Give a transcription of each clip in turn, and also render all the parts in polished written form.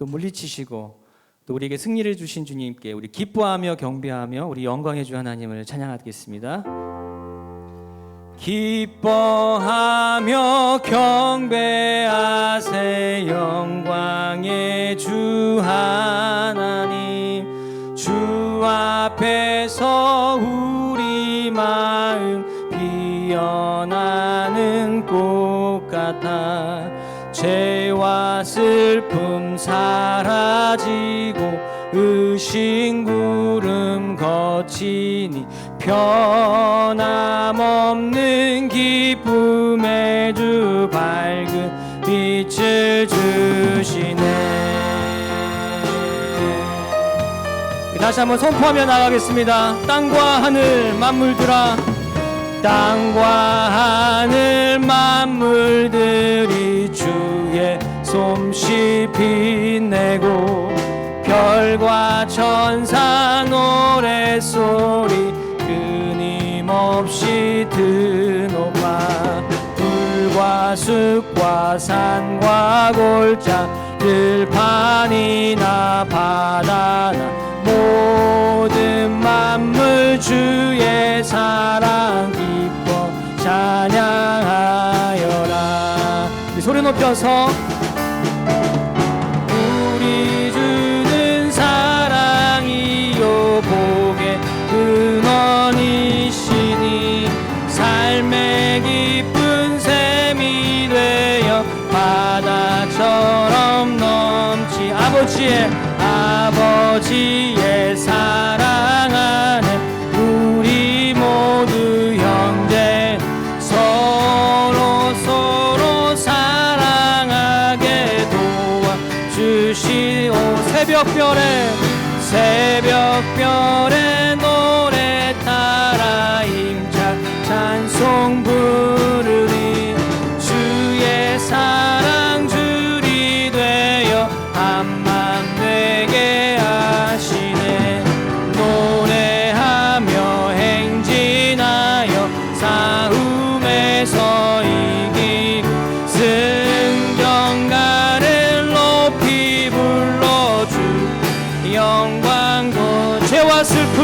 또 물리치시고 또 우리에게 승리를 주신 주님께 우리 기뻐하며 경배하며 우리 영광의 주 하나님을 찬양하겠습니다. 기뻐하며 경배하세 영광의 주 하나님, 주 앞에서 우리 마음 피어나는 꽃 같아 죄와 슬픔 사라지고 의심 구름 거치니 변함없는 기쁨의 주 밝은 빛을 주시네. 다시 한번 선포하며 나가겠습니다. 땅과 하늘 만물들아, 땅과 하늘 만물들이 주의 솜씨 빛내고 별과 천사 노랫소리 끊임없이 드높아 불과 숲과 산과 골짜 들판이나 바다나 모든 만물 주의 사랑 기뻐 찬양하여라. 소리 높여서 우리 주는 사랑이요 복의 근원이시니 삶의 깊은 샘이 되어 바다처럼 넘치 아버지의 사랑하는 우리 모두 형제 서로 사랑하게 도와주시오. 새벽별의 노래 따라 힘찬 찬송 부르니 주의 사랑 줄이 되어 한맘 되게 하시네. 노래하며 행진하여 싸움에서 이기고 승전가를 높이 불러주 영광도 죄와 슬픔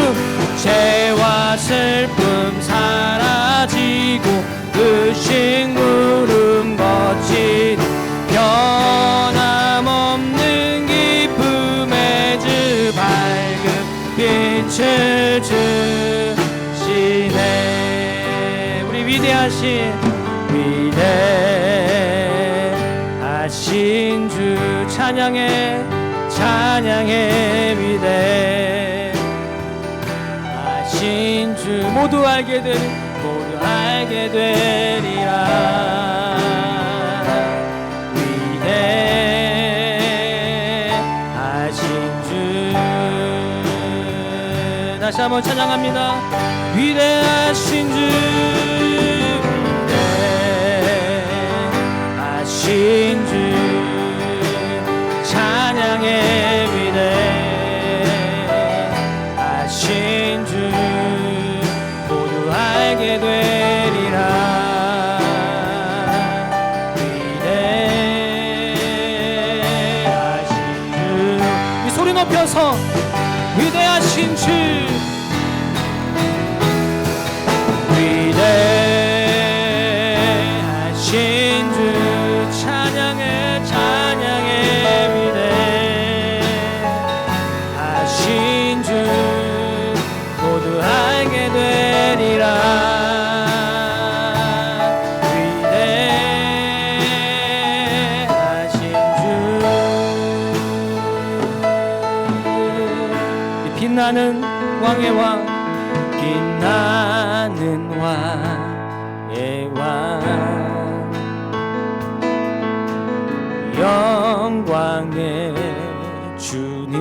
사라지고 의심 구름 거친 변함없는 기쁨의 주 밝은 빛을 주시네. 우리 위대하신 주 찬양해 위대하신 주 모두 알게 되리라. 위대하신 주 다시 한번 찬양합니다. 위대하신 주 위대하신 주 찬양해 위대하신 주 모두 알게 되리라. 위대하신 주 이 소리 높여서 위대하신 주 위대하신 주 찬양해 위대하신 주 모두 알게 되리라. 위대하신 주 빛나는 왕의 왕 빛나는 왕의 왕 영광의 주님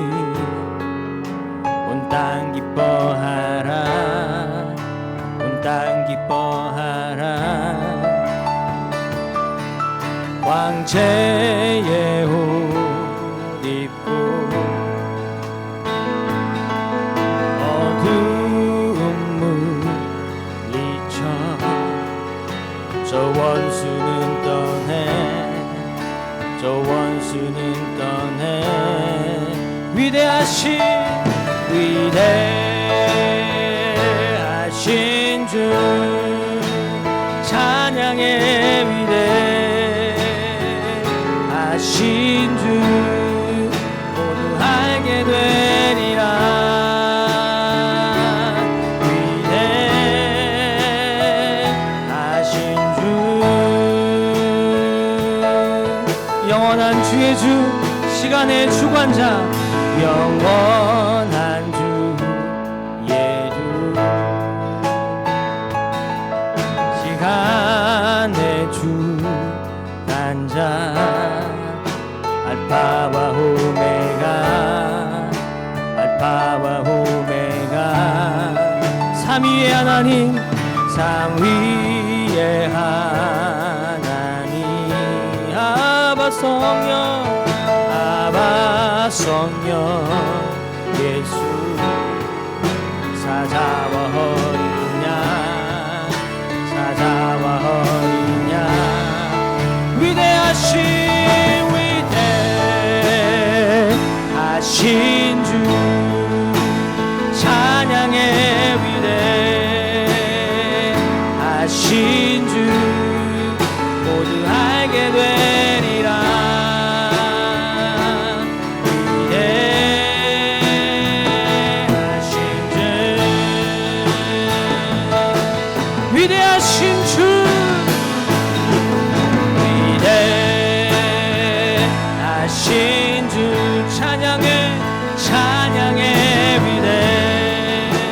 온 땅 기뻐하라 온 땅 기뻐하라 황제의 옷 입고 어두운 물리쳐 저 원수는 떠내 위대하신 위대하신 주 찬양의 위대하신 주 모두 알게 되리라. 위대하신 주 영원한 주의 주 시간의 주관자 영원한 주의 주 시간의 주관자 알파와 오메가 알파와 오메가 삼위의 하나님 삼위의 하나님 아바 성령 아바 성령 예수 사자와 어린 양 사자와 어린 양 위대하신 위대하신 주 찬양의 위대하신 주 모두 알게 되리라. 위대하신 주 위대하신 주 찬양의 위대하신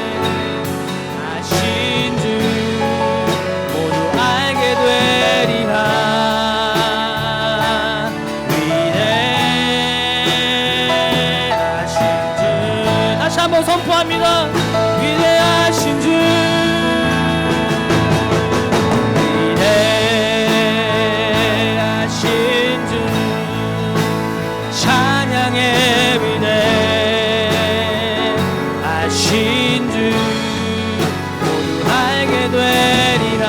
주 모두 알게 되리라. 위대하신 주 다시 한번 선포합니다. 위대하신 주 찬양의 위대하신 주 모두 알게 되리라.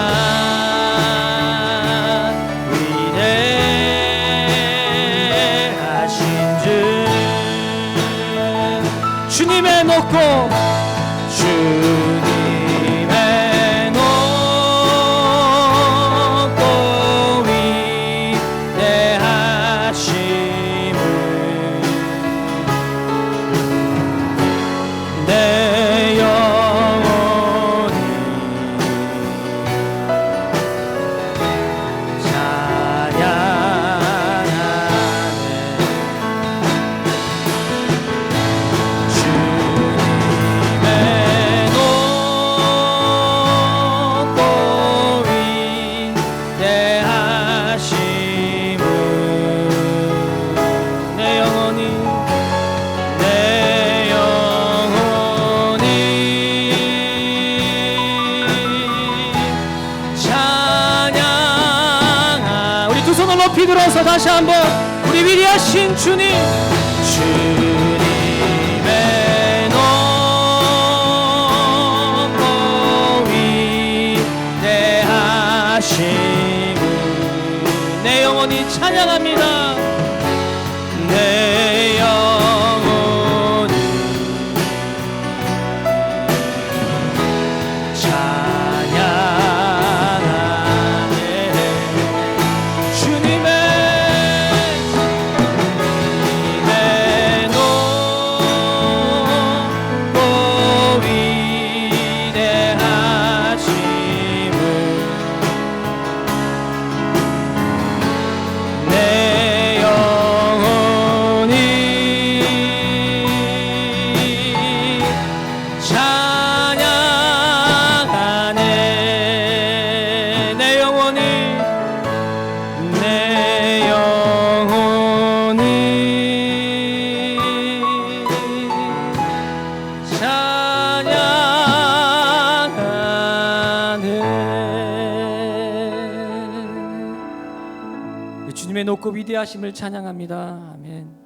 위대하신 주 주님의 높고 주님의 높고 위대하심을 내 영혼이 찬양하네. 주님의 높고 위대하심을 내 영혼이 찬양하. 우리 두 손을 높이 들어서 다시 한번 우리 위대하신 주님 주님의 높고 위대하심을 내 영혼이 찬양합니다. 내 영혼이 찬양하네. 주님의 높고 위대하심을 내 영혼이 찬양하네. 내 영혼이 찬양하네. 주님의 높고 위대하심을 찬양합니다. 아멘.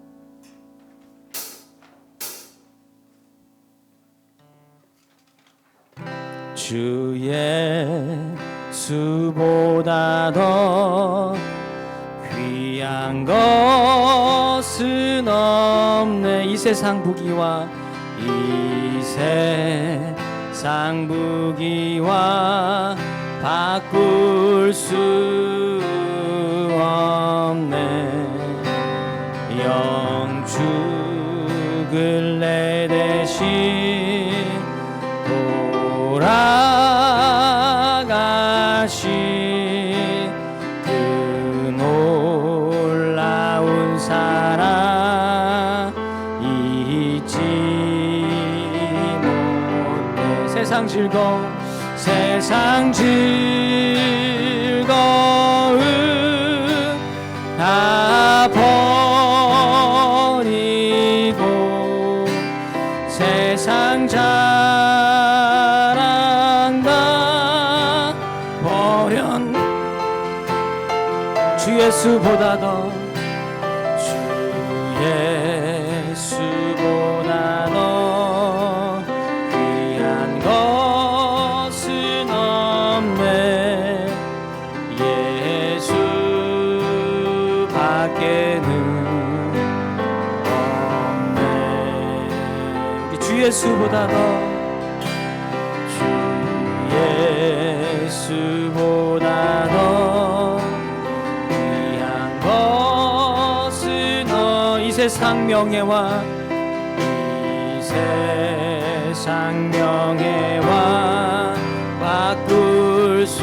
주 예수보다 더 귀한 것은 없 없네. 이 세상 부귀와 이 세상 부귀와 바꿀 수 없네. 영축을 내 대신 돌아가신 그 놀라운 사랑 잊지 못해. 세상 즐거움 다 버리고 세상 자랑 다 버렸. 주 예수보다 더 주 예수보다 더 귀한 것은 없네. 예수 밖에는 없네. 우리 주 예수보다 더 주 예수보다 더 귀한 것은 이 세상 명예와 이 세상 명예와 바꿀 수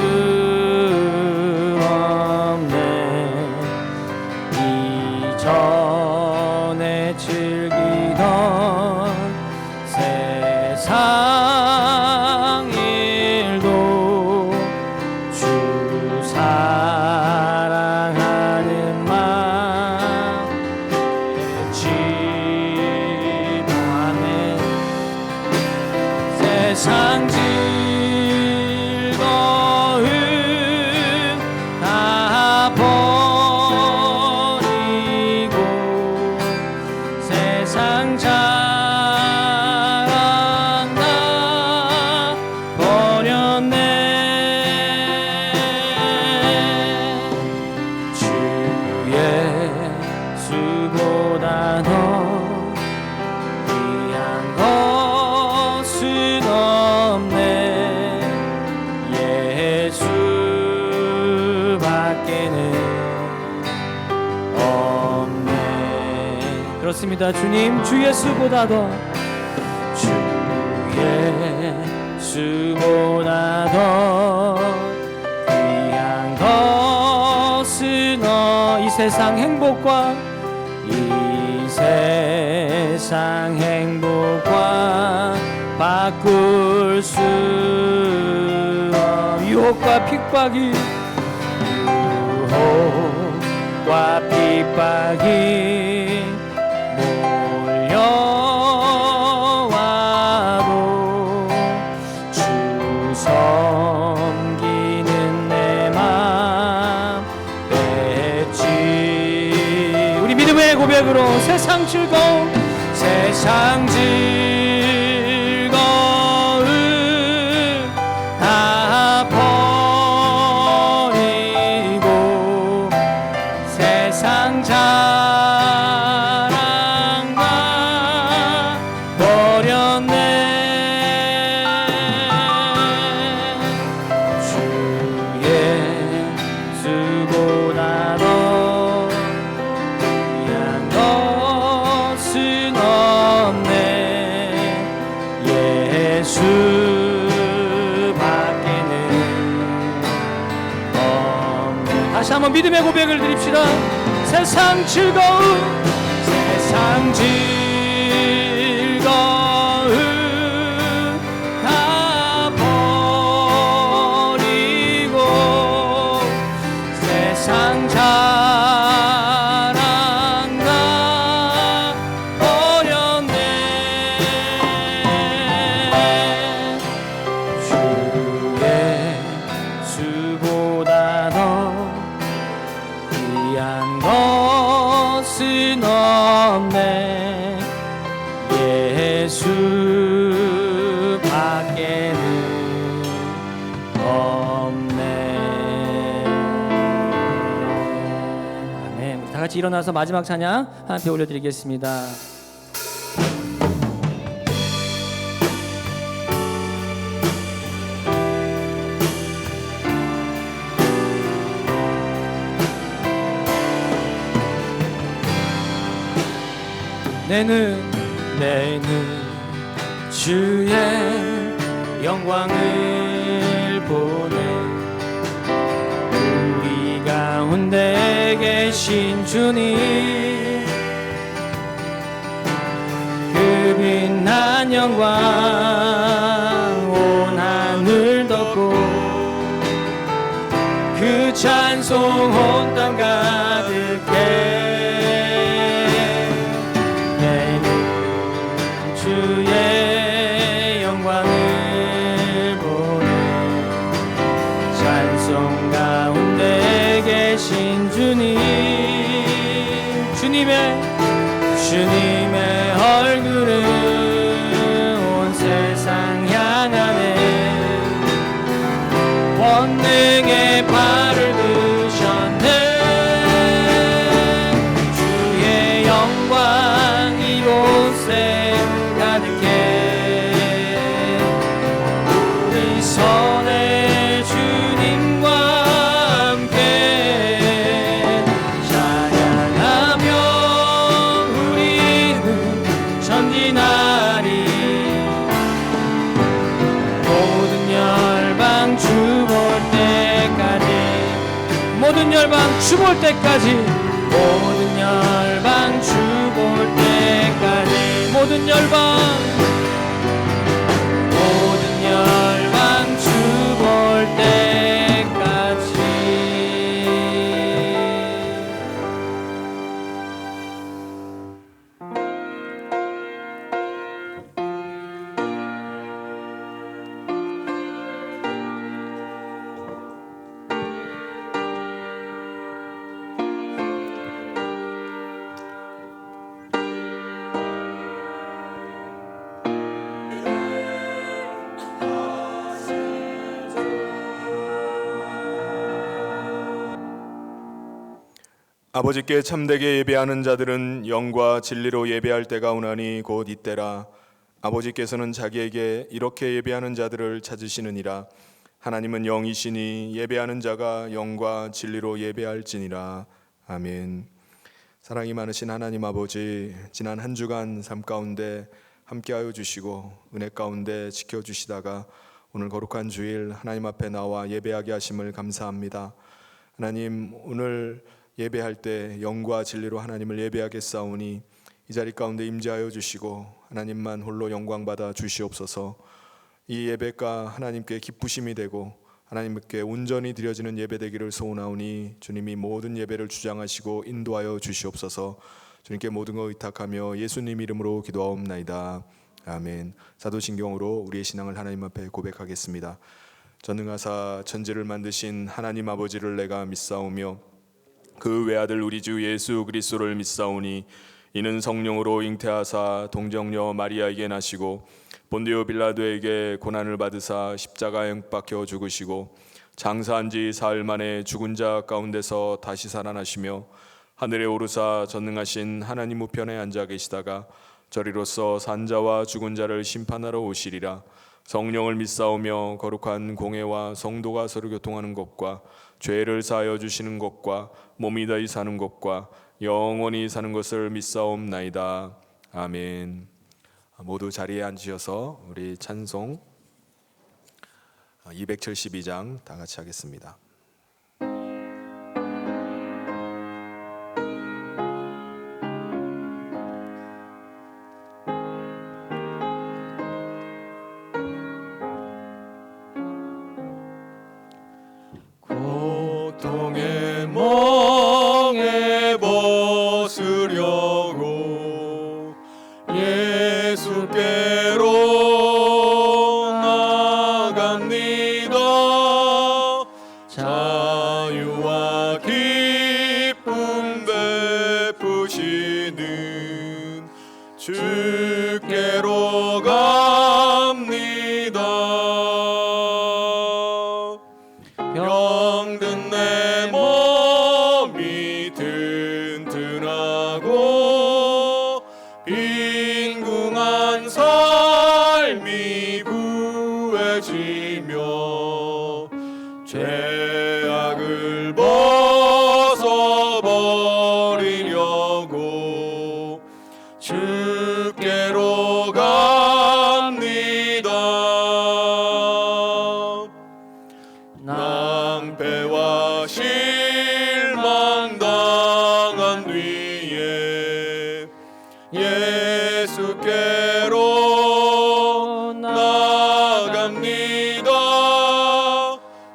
전에 즐기던 세상 일도 주 사랑하는 마음 잊지 못하네. 세상 즐거움 다 세상 자랑 다 버렸네. 주 예수보다 더 귀한 것은 없네. 예수 밖에는 그렇습니다. 주님, 주 예수보다 더 주 예수보다 더 귀한 것은 이 세상 행복과 이 세상 행복과 바꿀 수 유혹과 핍박이 유혹과 핍박이 몰려와도 주 섬기는 내 맘 뺐지. 우리 믿음의 고백으로 세상 즐거움 다 버리고 세상 자랑 다 버렸네. 주 예수보다 더 귀한 것은 없네. 예수 밖에는 없네. 다시 한번 믿음의 고백을 드립시다. 세상 즐거움 다 버리고 세상 자랑 다 버렸네. 주 예수보다 더 귀한 것은 없네. 예수 밖에는 없네. 아멘. 우리 다 같이 일어나서 마지막 찬양 함께 올려드리겠습니다. 내 눈 주의 영광을 보네. 우리 가운데 계신 주님, 그 빛난 영광 온 하늘 덮고, 그 찬송 온 땅 가득해. 내 눈 주의 영광을 보네. 찬송 가운데 계신 주님, 주님의 얼굴을 온 세상 향하네. 권능의 발을 드셨네. 주의 영광 이곳에 가득해. 우리 손에 주님과 함께 찬양하며 우리는 전진하리. 모든 열방 주 볼 때까지, 모든 열방 주 볼 때까지, 모든 열방 주 볼 때까지, 모든 열방 주 볼 때까지. 아버지께 참되게 예배하는 자들은 영과 진리로 예배할 때가 오나니 곧 이때라. 아버지께서는 자기에게 이렇게 예배하는 자들을 찾으시느니라. 하나님은 영이시니 예배하는 자가 영과 진리로 예배할지니라. 아멘. 사랑이 많으신 하나님 아버지, 지난 한 주간 삶 가운데 함께하여 주시고 은혜 가운데 지켜주시다가 오늘 거룩한 주일 하나님 앞에 나와 예배하게 하심을 감사합니다. 하나님, 오늘 예배할 때 영과 진리로 하나님을 예배하겠사오니 이 자리 가운데 임재하여 주시고 하나님만 홀로 영광 받아 주시옵소서. 이 예배가 하나님께 기쁘심이 되고 하나님께 온전히 드려지는 예배 되기를 소원하오니 주님이 모든 예배를 주장하시고 인도하여 주시옵소서. 주님께 모든 것 의탁하며 예수님 이름으로 기도하옵나이다. 아멘. 사도신경으로 우리의 신앙을 하나님 앞에 고백하겠습니다. 전능하사 천지를 만드신 하나님 아버지를 내가 믿사오며 그 외아들 우리 주 예수 그리스도를 믿사오니 이는 성령으로 잉태하사 동정녀 마리아에게 나시고 본디오 빌라도에게 고난을 받으사 십자가에 못 박혀 죽으시고 장사한 지 사흘 만에 죽은 자 가운데서 다시 살아나시며 하늘에 오르사 전능하신 하나님 우편에 앉아 계시다가 저리로서 산자와 죽은 자를 심판하러 오시리라. 성령을 믿사오며 거룩한 공회와 성도가 서로 교통하는 것과 죄를 사하여 주시는 것과 몸이 다시 사는 것과 영원히 사는 것을 믿사옵나이다. 아멘. 모두 자리에 앉으셔서 우리 찬송 272장 다 같이 하겠습니다. 고통의 멍에 벗으려고 예수께로 나갑니다. 자유와 기쁨 베푸시는 주께로 갑니다. 병든 내 몸이 튼튼하고 빈궁한 삶이 부해지며 죄악을 벗어버리려고 주께로 갑니다. 낭패와 실망 당한 뒤에 예수께로 나갑니다.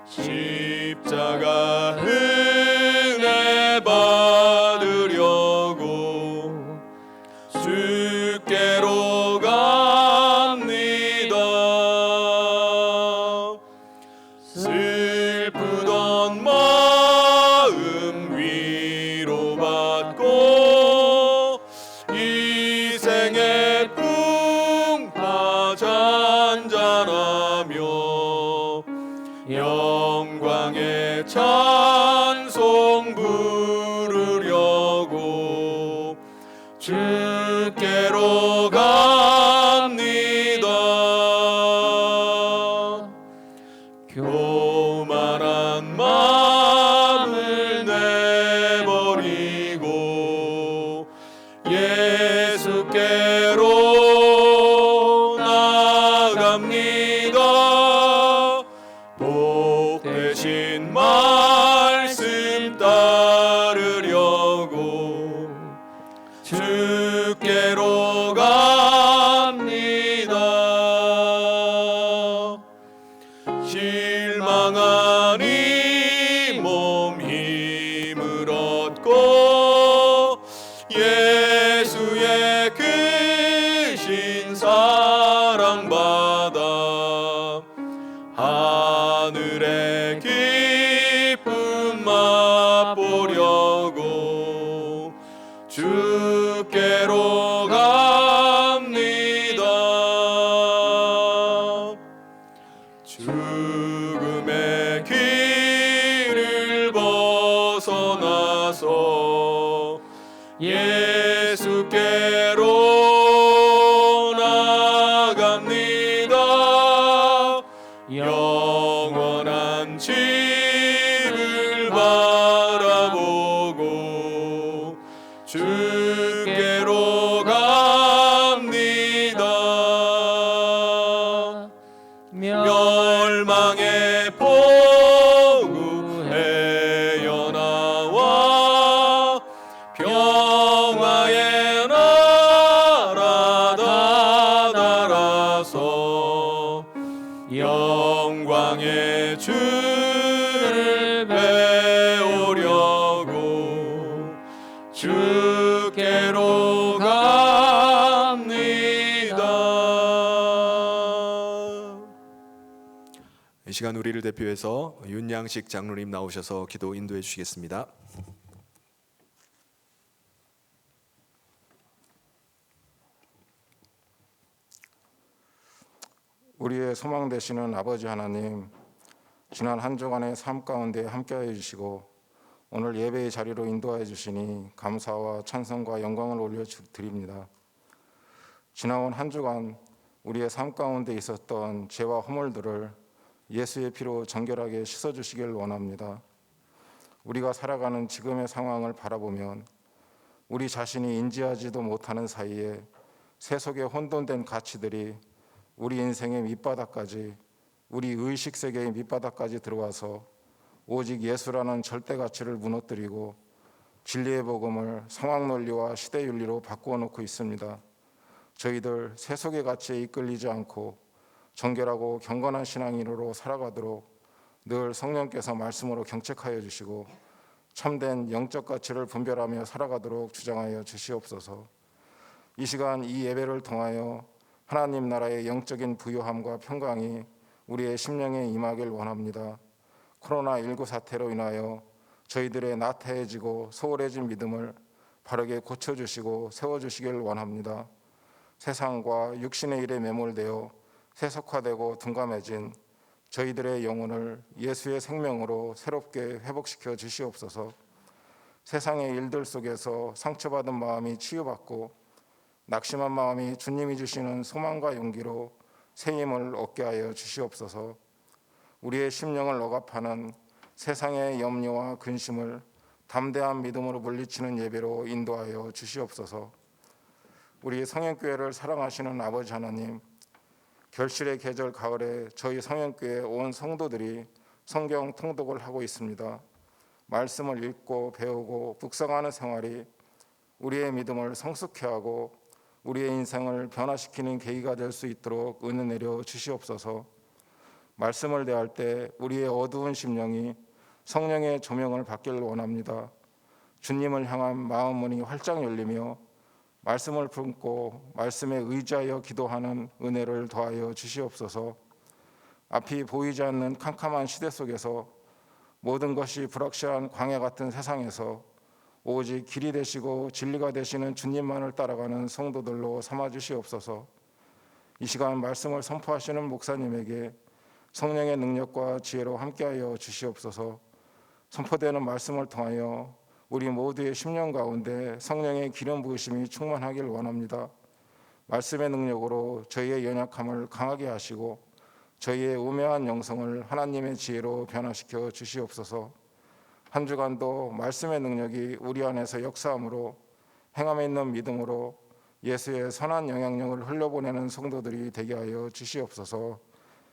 십자가 은혜 받으려고 주께로 갑니다. 슬프던 마음 위로받고 이 생의 풍파 잔잔하며 영광의 찬송 부르려고 주께로 갑니다. 교만한 마음을 내버리고 예수께로 나갑니다. 복되신 말씀 따르려고 주께로 갑니다. 실망한 이 몸 힘을 얻고 예수의 크신 사랑 받아 하늘의 기쁨 맛보려고 주께로 갑니다. 죽음의 길을 벗어나서 예수께로 나갑니다. 영원한 집을 바라보고 주께로 갑니다. 멸망의 포구에 연하와 평화의 나라 다다라서 영광의 주를 배우려고 주께로 갑니다. 이 시간 우리를 대표해서 윤양식 장로님 나오셔서 기도 인도해 주시겠습니다. 우리의 소망 되시는 아버지 하나님, 지난 한 주간의 삶 가운데 함께하여 주시고 오늘 예배의 자리로 인도하여 주시니 감사와 찬송과 영광을 올려드립니다. 지나온 한 주간 우리의 삶 가운데 있었던 죄와 허물들을 예수의 피로 정결하게 씻어주시길 원합니다. 우리가 살아가는 지금의 상황을 바라보면 우리 자신이 인지하지도 못하는 사이에 세속의 혼돈된 가치들이 우리 인생의 밑바닥까지, 우리 의식세계의 밑바닥까지 들어와서 오직 예수라는 절대 가치를 무너뜨리고 진리의 복음을 상황 논리와 시대 윤리로 바꾸어 놓고 있습니다. 저희들 세속의 가치에 이끌리지 않고 정결하고 경건한 신앙인으로 살아가도록 늘 성령께서 말씀으로 경책하여 주시고 참된 영적 가치를 분별하며 살아가도록 주장하여 주시옵소서. 이 시간 이 예배를 통하여 하나님 나라의 영적인 부요함과 평강이 우리의 심령에 임하길 원합니다. 코로나19 사태로 인하여 저희들의 나태해지고 소홀해진 믿음을 바르게 고쳐주시고 세워주시길 원합니다. 세상과 육신의 일에 매몰되어 세속화되고 둔감해진 저희들의 영혼을 예수의 생명으로 새롭게 회복시켜 주시옵소서. 세상의 일들 속에서 상처받은 마음이 치유받고 낙심한 마음이 주님이 주시는 소망과 용기로 새 힘을 얻게 하여 주시옵소서. 우리의 심령을 억압하는 세상의 염려와 근심을 담대한 믿음으로 물리치는 예배로 인도하여 주시옵소서. 우리 성현교회를 사랑하시는 아버지 하나님, 결실의 계절 가을에 저희 성현교회 온 성도들이 성경 통독을 하고 있습니다. 말씀을 읽고 배우고 묵상하는 생활이 우리의 믿음을 성숙케 하고 우리의 인생을 변화시키는 계기가 될 수 있도록 은혜 내려 주시옵소서. 말씀을 대할 때 우리의 어두운 심령이 성령의 조명을 받기를 원합니다. 주님을 향한 마음 문이 활짝 열리며 말씀을 품고 말씀에 의지하여 기도하는 은혜를 더하여 주시옵소서. 앞이 보이지 않는 캄캄한 시대 속에서 모든 것이 불확실한 광야 같은 세상에서 오직 길이 되시고 진리가 되시는 주님만을 따라가는 성도들로 삼아 주시옵소서. 이 시간 말씀을 선포하시는 목사님에게 성령의 능력과 지혜로 함께하여 주시옵소서. 선포되는 말씀을 통하여 우리 모두의 심령 가운데 성령의 기름 부으심이 충만하길 원합니다. 말씀의 능력으로 저희의 연약함을 강하게 하시고 저희의 우매한 영성을 하나님의 지혜로 변화시켜 주시옵소서. 한 주간도 말씀의 능력이 우리 안에서 역사함으로 행함에 있는 믿음으로 예수의 선한 영향력을 흘려보내는 성도들이 되게 하여 주시옵소서.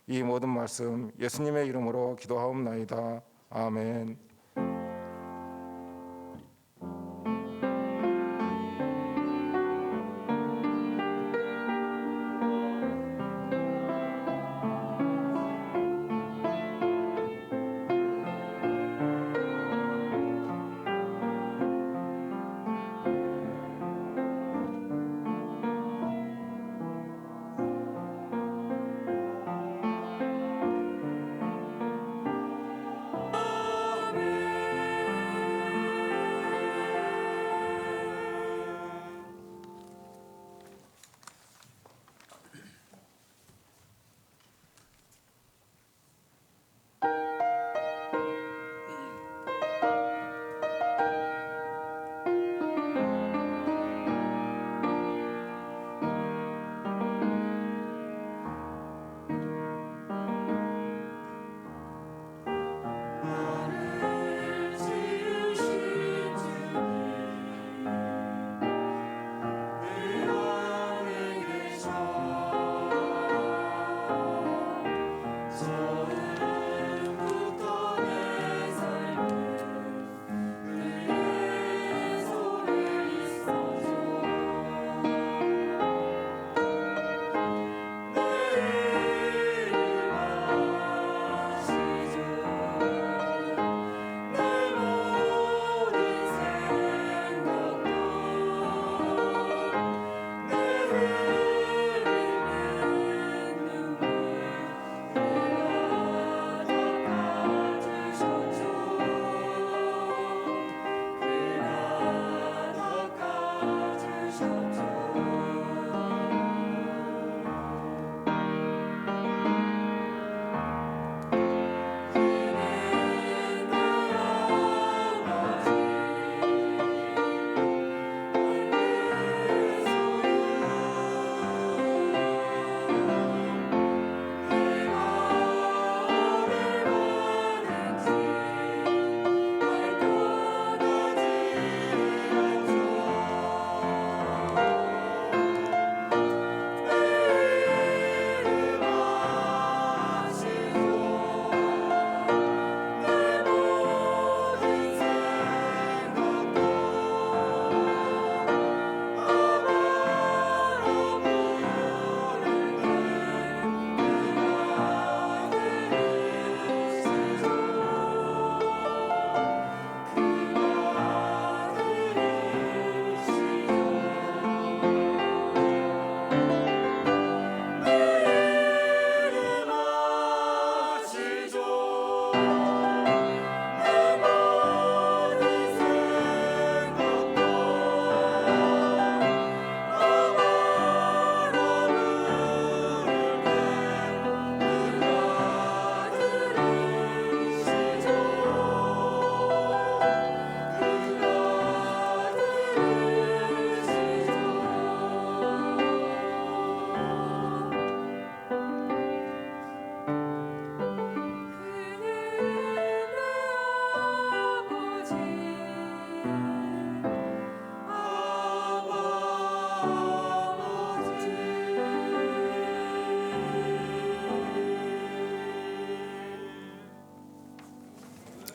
이 모든 말씀 예수님의 이름으로 기도하옵나이다. 아멘. 아멘.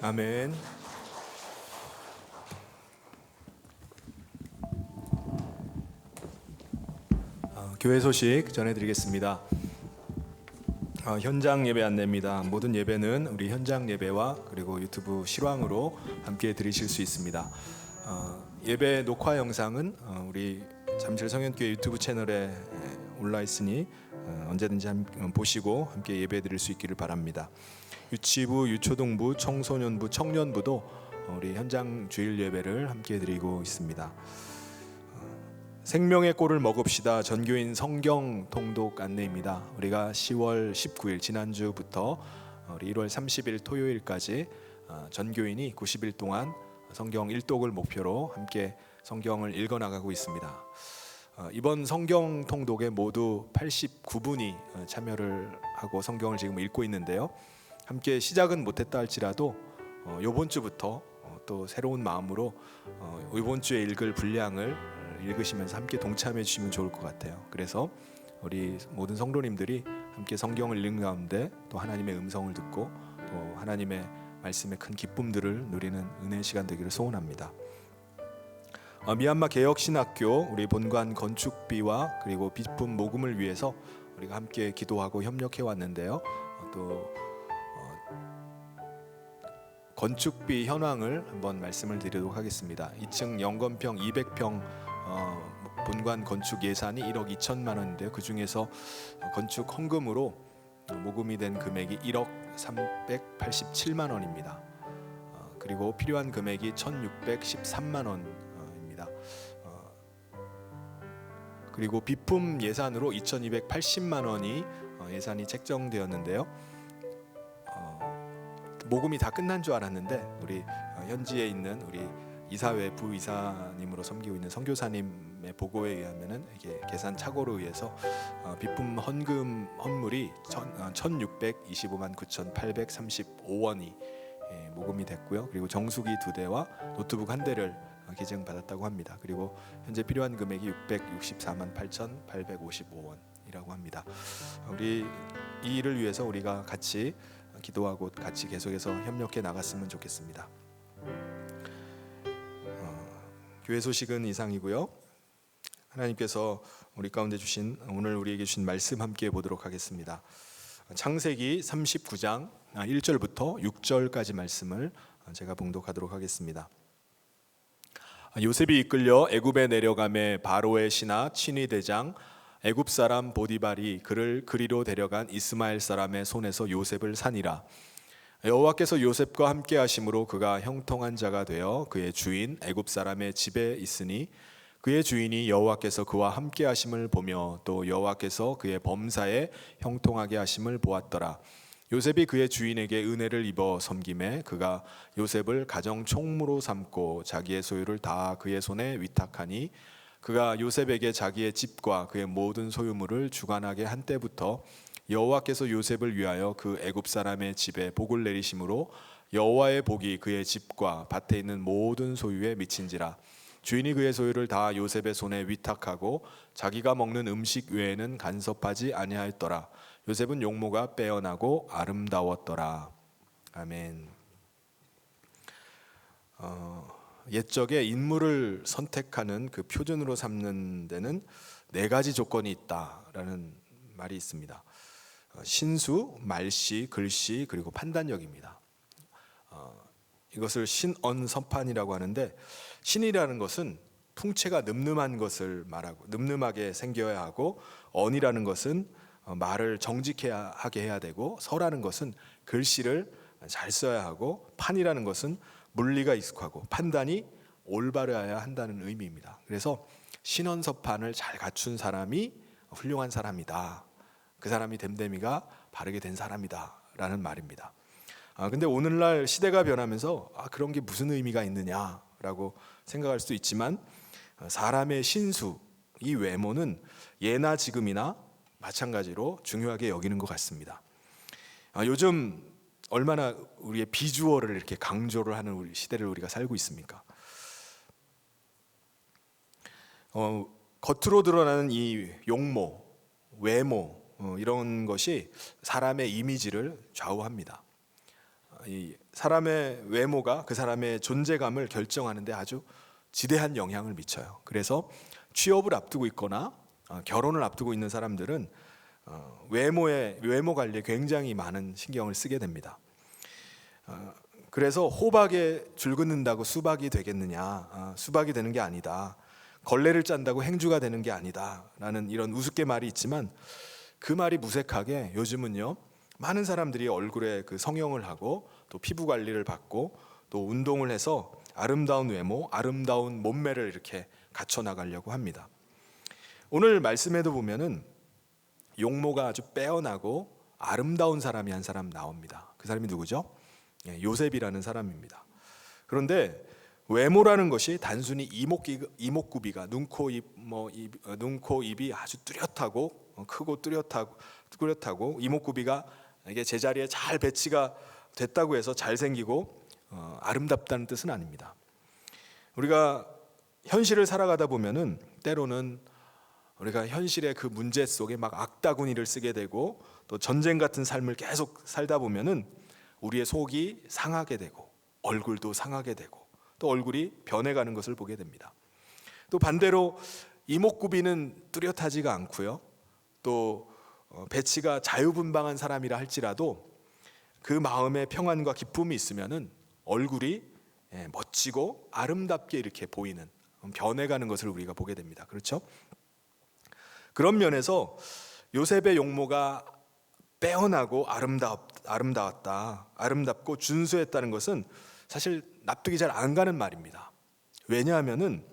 아멘. 교회 소식 전해드리겠습니다. 현장 예배 안내입니다. 모든 예배는 우리 현장 예배와 그리고 유튜브 실황으로 함께 들으실 수 있습니다. 예배 녹화 영상은 우리 잠실 성현교회 유튜브 채널에 올라 있으니 언제든지 보시고 함께 예배 드릴 수 있기를 바랍니다. 유치부, 유초등부, 청소년부, 청년부도 우리 현장 주일 예배를 함께 드리고 있습니다. 생명의 꼴을 먹읍시다. 전교인 성경 통독 안내입니다. 우리가 10월 19일 지난주부터 우리 1월 30일 토요일까지 전교인이 90일 동안 성경 일독을 목표로 함께 성경을 읽어 나가고 있습니다. 이번 성경 통독에 모두 89분이 참여를 하고 성경을 지금 읽고 있는데요. 함께 시작은 못했다 할지라도 이번 주부터 또 새로운 마음으로 이번 주에 읽을 분량을 읽으시면서 함께 동참해 주시면 좋을 것 같아요. 그래서 우리 모든 성도님들이 함께 성경을 읽는 가운데 또 하나님의 음성을 듣고 또 하나님의 말씀의 큰 기쁨들을 누리는 은혜의 시간 되기를 소원합니다. 미얀마 개혁신학교 우리 본관 건축비와 그리고 비품 모금을 위해서 우리가 함께 기도하고 협력해 왔는데요. 또 건축비 현황을 한번 말씀을 드리도록 하겠습니다. 2층 영건평 200평 본관 건축 예산이 1억 2천만 원인데요. 그 중에서 건축 헌금으로 모금이 된 금액이 1억 387만 원입니다. 그리고 필요한 금액이 1,613만 원입니다. 그리고 비품 예산으로 2,280만 원이 예산이 책정되었는데요. 모금이 다 끝난 줄 알았는데 우리 현지에 있는 우리 이사회 부이사님으로 섬기고 있는 선교사님의 보고에 의하면은 이게 계산 착오로 의해서 비품 헌금 헌물이 1,625만 9,835원이 모금이 됐고요. 그리고 정수기 2대와 노트북 1대를 기증받았다고 합니다. 그리고 현재 필요한 금액이 664만 8,855원이라고 합니다. 우리 이 일을 위해서 우리가 같이 기도하고 같이 계속해서 협력해 나갔으면 좋겠습니다. 교회 소식은 이상이고요. 하나님께서 우리 가운데 주신 오늘 우리에게 주신 말씀 함께 보도록 하겠습니다. 창세기 39장 1절부터 6절까지 말씀을 제가 봉독하도록 하겠습니다. 요셉이 이끌려 애굽에 내려가매 바로의 신하 친위 대장 애굽 사람 보디발이 그를 그리로 데려간 이스마엘 사람의 손에서 요셉을 산이라. 여호와께서 요셉과 함께 하심으로 그가 형통한 자가 되어 그의 주인 애굽 사람의 집에 있으니 그의 주인이 여호와께서 그와 함께 하심을 보며 또 여호와께서 그의 범사에 형통하게 하심을 보았더라. 요셉이 그의 주인에게 은혜를 입어 섬김에 그가 요셉을 가정 총무로 삼고 자기의 소유를 다 그의 손에 위탁하니 그가 요셉에게 자기의 집과 그의 모든 소유물을 주관하게 한 때부터 여호와께서 요셉을 위하여 그 애굽 사람의 집에 복을 내리심으로 여호와의 복이 그의 집과 밭에 있는 모든 소유에 미친지라. 주인이 그의 소유를 다 요셉의 손에 위탁하고 자기가 먹는 음식 외에는 간섭하지 아니하였더라. 요셉은 용모가 빼어나고 아름다웠더라. 아멘. 옛적에 인물을 선택하는 그 표준으로 삼는 데는 4가지 조건이 있다라는 말이 있습니다. 신수, 말씨, 글씨, 그리고 판단력입니다. 이것을 신언서판이라고 하는데 신이라는 것은 풍채가 늠름한 것을 말하고 늠름하게 생겨야 하고 언이라는 것은 말을 정직하게 해야 되고 서라는 것은 글씨를 잘 써야 하고 판이라는 것은 물리가 익숙하고 판단이 올바르어야 한다는 의미입니다. 그래서 신언서판을 잘 갖춘 사람이 훌륭한 사람이다. 그 사람이 됨됨이가 바르게 된 사람이다 라는 말입니다. 근데 오늘날 시대가 변하면서 그런 게 무슨 의미가 있느냐라고 생각할 수도 있지만 사람의 신수, 이 외모는 예나 지금이나 마찬가지로 중요하게 여기는 것 같습니다. 요즘 얼마나 우리의 비주얼을 이렇게 강조를 하는 우리 시대를 우리가 살고 있습니까? 겉으로 드러나는 이 용모, 외모 이런 것이 사람의 이미지를 좌우합니다. 이 사람의 외모가 그 사람의 존재감을 결정하는데 아주 지대한 영향을 미쳐요. 그래서 취업을 앞두고 있거나 결혼을 앞두고 있는 사람들은 외모 관리에 굉장히 많은 신경을 쓰게 됩니다. 그래서 호박에 줄 긋는다고 수박이 되겠느냐? 수박이 되는 게 아니다. 걸레를 짠다고 행주가 되는 게 아니다라는 이런 우습게 말이 있지만 그 말이 무색하게 요즘은요 많은 사람들이 얼굴에 그 성형을 하고 또 피부 관리를 받고 또 운동을 해서 아름다운 외모, 아름다운 몸매를 이렇게 갖춰 나가려고 합니다. 오늘 말씀에도 보면은 용모가 아주 빼어나고 아름다운 사람이 한 사람 나옵니다. 그 사람이 누구죠? 요셉이라는 사람입니다. 그런데 외모라는 것이 단순히 이목구비가 눈, 코, 입이 아주 뚜렷하고 크고 뚜렷하고 이목구비가 이게 제자리에 잘 배치가 됐다고 해서 잘생기고 아름답다는 뜻은 아닙니다. 우리가 현실을 살아가다 보면은 때로는 우리가 현실의 그 문제 속에 막 악다구니를 쓰게 되고 또 전쟁 같은 삶을 계속 살다 보면은 우리의 속이 상하게 되고 얼굴도 상하게 되고 또 얼굴이 변해가는 것을 보게 됩니다. 또 반대로 이목구비는 뚜렷하지가 않고요. 또 배치가 자유분방한 사람이라 할지라도 그 마음에 평안과 기쁨이 있으면은 얼굴이 멋지고 아름답게 이렇게 보이는 변해가는 것을 우리가 보게 됩니다. 그렇죠? 그런 면에서 요셉의 용모가 빼어나고 아름다웠다, 아름답고 준수했다는 것은 사실 납득이 잘 안 가는 말입니다. 왜냐하면은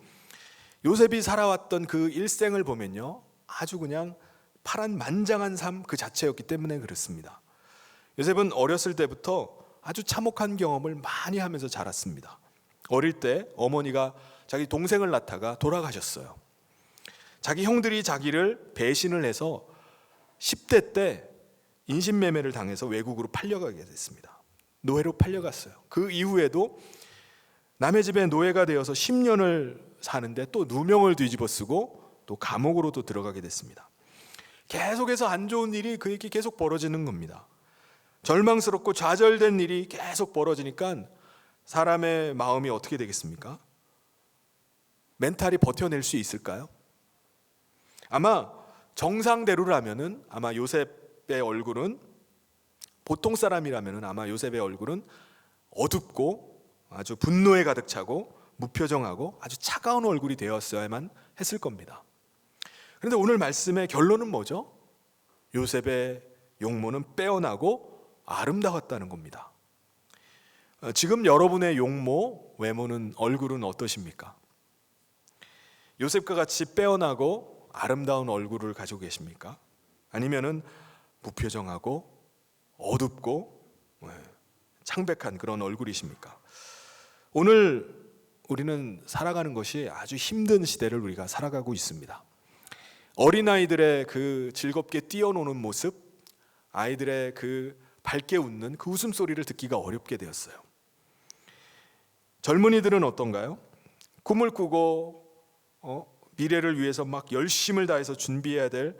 요셉이 살아왔던 그 일생을 보면요, 아주 그냥 파란만장한 삶 그 자체였기 때문에 그렇습니다. 요셉은 어렸을 때부터 아주 참혹한 경험을 많이 하면서 자랐습니다. 어릴 때 어머니가 자기 동생을 낳다가 돌아가셨어요. 자기 형들이 자기를 배신을 해서 10대 때 인신매매를 당해서 외국으로 팔려가게 됐습니다. 노예로 팔려갔어요. 그 이후에도 남의 집에 노예가 되어서 10년을 사는데 또 누명을 뒤집어 쓰고 또 감옥으로도 들어가게 됐습니다. 계속해서 안 좋은 일이 그에게 계속 벌어지는 겁니다. 절망스럽고 좌절된 일이 계속 벌어지니까 사람의 마음이 어떻게 되겠습니까? 멘탈이 버텨낼 수 있을까요? 아마 정상대로라면은 아마 요셉의 얼굴은 보통 사람이라면은 아마 요셉의 얼굴은 어둡고 아주 분노에 가득 차고 무표정하고 아주 차가운 얼굴이 되었어야만 했을 겁니다. 그런데 오늘 말씀의 결론은 뭐죠? 요셉의 용모는 빼어나고 아름다웠다는 겁니다. 지금 여러분의 용모, 외모는 얼굴은 어떠십니까? 요셉과 같이 빼어나고 아름다운 얼굴을 가지고 계십니까? 아니면은 무표정하고 어둡고 창백한 그런 얼굴이십니까? 오늘 우리는 살아가는 것이 아주 힘든 시대를 우리가 살아가고 있습니다. 어린아이들의 그 즐겁게 뛰어노는 모습, 아이들의 그 밝게 웃는 그 웃음소리를 듣기가 어렵게 되었어요. 젊은이들은 어떤가요? 꿈을 꾸고 미래를 위해서 막 열심을 다해서 준비해야 될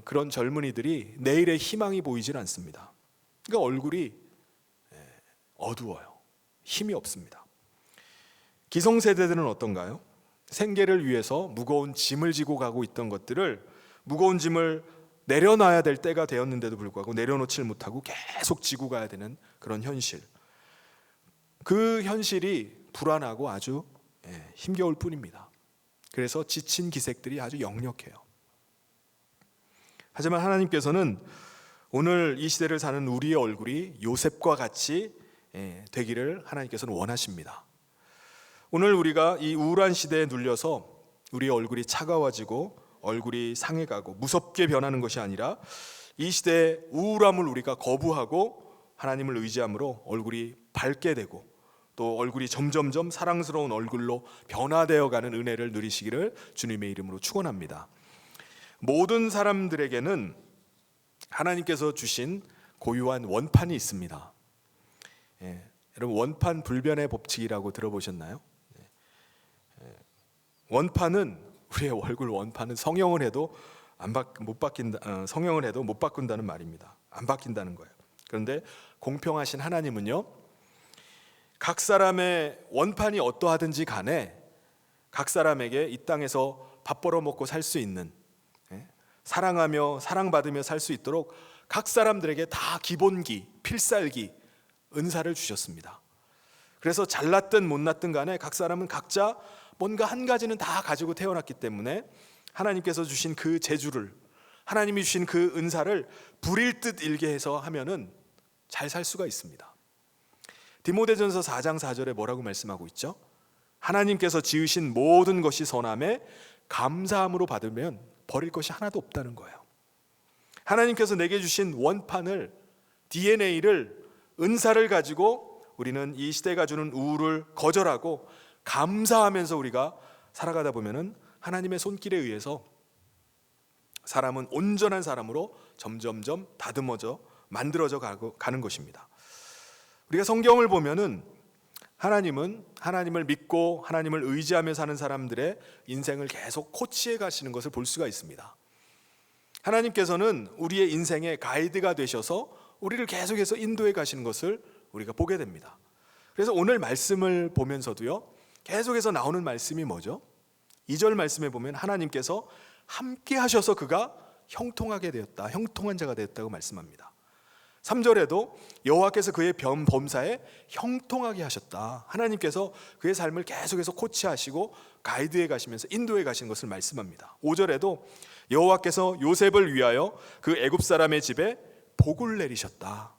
그런 젊은이들이 내일의 희망이 보이질 않습니다. 그러니까 얼굴이 어두워요. 힘이 없습니다. 기성세대들은 어떤가요? 생계를 위해서 무거운 짐을 지고 가고 있던 것들을 무거운 짐을 내려놔야 될 때가 되었는데도 불구하고 내려놓질 못하고 계속 지고 가야 되는 그런 현실. 그 현실이 불안하고 아주 힘겨울 뿐입니다. 그래서 지친 기색들이 아주 역력해요. 하지만 하나님께서는 오늘 이 시대를 사는 우리의 얼굴이 요셉과 같이 되기를 하나님께서는 원하십니다. 오늘 우리가 이 우울한 시대에 눌려서 우리의 얼굴이 차가워지고 얼굴이 상해가고 무섭게 변하는 것이 아니라 이 시대의 우울함을 우리가 거부하고 하나님을 의지함으로 얼굴이 밝게 되고 또 얼굴이 점점점 사랑스러운 얼굴로 변화되어가는 은혜를 누리시기를 주님의 이름으로 축원합니다. 모든 사람들에게는 하나님께서 주신 고유한 원판이 있습니다. 여러분 원판 불변의 법칙이라고 들어보셨나요? 원판은 우리의 얼굴 원판은 성형을 해도 못 바뀐다는 말입니다. 안 바뀐다는 거예요. 그런데 공평하신 하나님은요, 각 사람의 원판이 어떠하든지 간에 각 사람에게 이 땅에서 밥 벌어 먹고 살 수 있는, 사랑하며 사랑받으며 살 수 있도록 각 사람들에게 다 기본기, 필살기, 은사를 주셨습니다. 그래서 잘났든 못났든 간에 각 사람은 각자 뭔가 한 가지는 다 가지고 태어났기 때문에 하나님께서 주신 그 재주를, 하나님이 주신 그 은사를 부릴 듯 일게 해서 하면은 잘 살 수가 있습니다. 디모데전서 4장 4절에 뭐라고 말씀하고 있죠? 하나님께서 지으신 모든 것이 선함에 감사함으로 받으면 버릴 것이 하나도 없다는 거예요. 하나님께서 내게 주신 원판을, DNA를, 은사를 가지고 우리는 이 시대가 주는 우울을 거절하고 감사하면서 우리가 살아가다 보면은 하나님의 손길에 의해서 사람은 온전한 사람으로 점점점 다듬어져 만들어져 가는 것입니다. 우리가 성경을 보면은 하나님은 하나님을 믿고 하나님을 의지하며 사는 사람들의 인생을 계속 코치해 가시는 것을 볼 수가 있습니다. 하나님께서는 우리의 인생의 가이드가 되셔서 우리를 계속해서 인도해 가시는 것을 우리가 보게 됩니다. 그래서 오늘 말씀을 보면서도요, 계속해서 나오는 말씀이 뭐죠? 2절 말씀에 보면 하나님께서 함께 하셔서 그가 형통하게 되었다, 형통한 자가 되었다고 말씀합니다. 3절에도 여호와께서 그의 범사에 형통하게 하셨다. 하나님께서 그의 삶을 계속해서 코치하시고 가이드해 가시면서 인도해 가신 것을 말씀합니다. 5절에도 여호와께서 요셉을 위하여 그 애굽 사람의 집에 복을 내리셨다.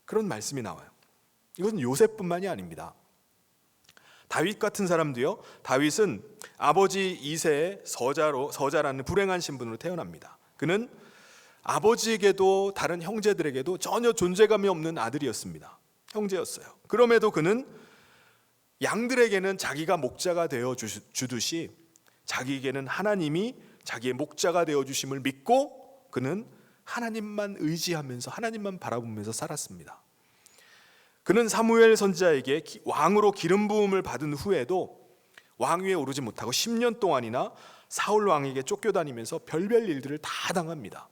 그런 말씀이 나와요. 이건 요셉뿐만이 아닙니다. 다윗 같은 사람도요, 다윗은 아버지 이새의 서자라는 불행한 신분으로 태어납니다. 그는 아버지에게도 다른 형제들에게도 전혀 존재감이 없는 아들이었습니다. 형제였어요. 그럼에도 그는 양들에게는 자기가 목자가 되어 주듯이 자기에게는 하나님이 자기의 목자가 되어 주심을 믿고 그는 하나님만 의지하면서 하나님만 바라보면서 살았습니다. 그는 사무엘 선지자에게 왕으로 기름 부음을 받은 후에도 왕위에 오르지 못하고 10년 동안이나 사울 왕에게 쫓겨다니면서 별별 일들을 다 당합니다.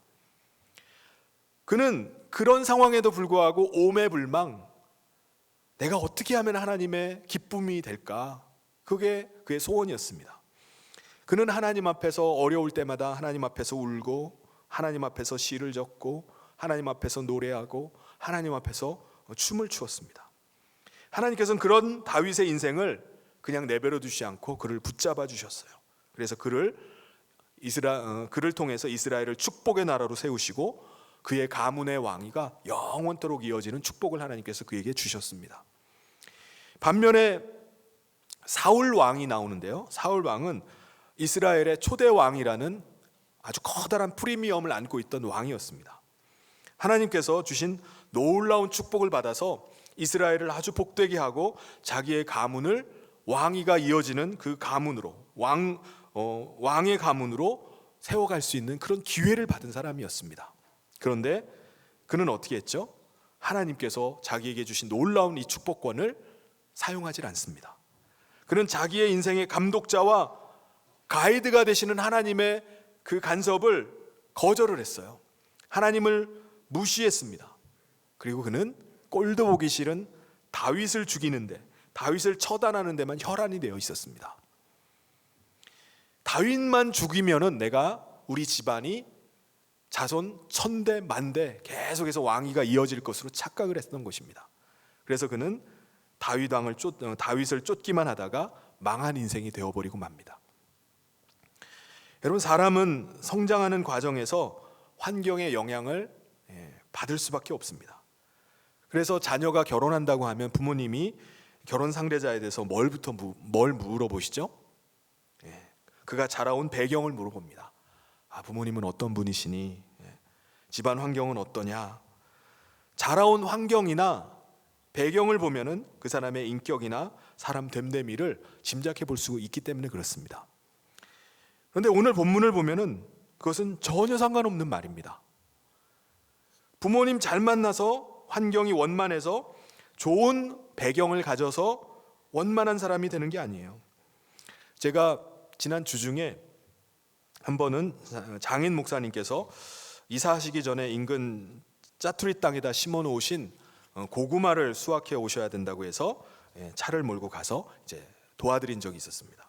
그는 그런 상황에도 불구하고 오매불망, 내가 어떻게 하면 하나님의 기쁨이 될까? 그게 그의 소원이었습니다. 그는 하나님 앞에서 어려울 때마다 하나님 앞에서 울고 하나님 앞에서 시를 적고 하나님 앞에서 노래하고 하나님 앞에서 춤을 추었습니다. 하나님께서는 그런 다윗의 인생을 그냥 내버려 두지 않고 그를 붙잡아 주셨어요. 그래서 그를 통해서 이스라엘을 축복의 나라로 세우시고 그의 가문의 왕위가 영원토록 이어지는 축복을 하나님께서 그에게 주셨습니다. 반면에 사울 왕이 나오는데요, 사울 왕은 이스라엘의 초대 왕이라는 아주 커다란 프리미엄을 안고 있던 왕이었습니다. 하나님께서 주신 놀라운 축복을 받아서 이스라엘을 아주 복되게 하고 자기의 가문을 왕위가 이어지는 그 가문으로 왕의 가문으로 세워갈 수 있는 그런 기회를 받은 사람이었습니다. 그런데 그는 어떻게 했죠? 하나님께서 자기에게 주신 놀라운 이 축복권을 사용하지 않습니다. 그는 자기의 인생의 감독자와 가이드가 되시는 하나님의 그 간섭을 거절을 했어요. 하나님을 무시했습니다. 그리고 그는 꼴도 보기 싫은 다윗을 죽이는데, 다윗을 처단하는 데만 혈안이 되어 있었습니다. 다윗만 죽이면은 내가 우리 집안이 자손 천대 만대 계속해서 왕위가 이어질 것으로 착각을 했던 것입니다. 그래서 그는 다윗을 쫓기만 하다가 망한 인생이 되어버리고 맙니다. 여러분, 사람은 성장하는 과정에서 환경의 영향을 받을 수밖에 없습니다. 그래서 자녀가 결혼한다고 하면 부모님이 결혼 상대자에 대해서 뭘 물어보시죠? 그가 자라온 배경을 물어봅니다. 부모님은 어떤 분이시니? 집안 환경은 어떠냐? 자라온 환경이나 배경을 보면은 그 사람의 인격이나 사람 됨됨이를 짐작해 볼 수 있기 때문에 그렇습니다. 그런데 오늘 본문을 보면은 그것은 전혀 상관없는 말입니다. 부모님 잘 만나서 환경이 원만해서 좋은 배경을 가져서 원만한 사람이 되는 게 아니에요. 제가 지난 주중에 한 번은 장인 목사님께서 이사하시기 전에 인근 짜투리 땅에다 심어 놓으신 고구마를 수확해 오셔야 된다고 해서 차를 몰고 가서 이제 도와드린 적이 있었습니다.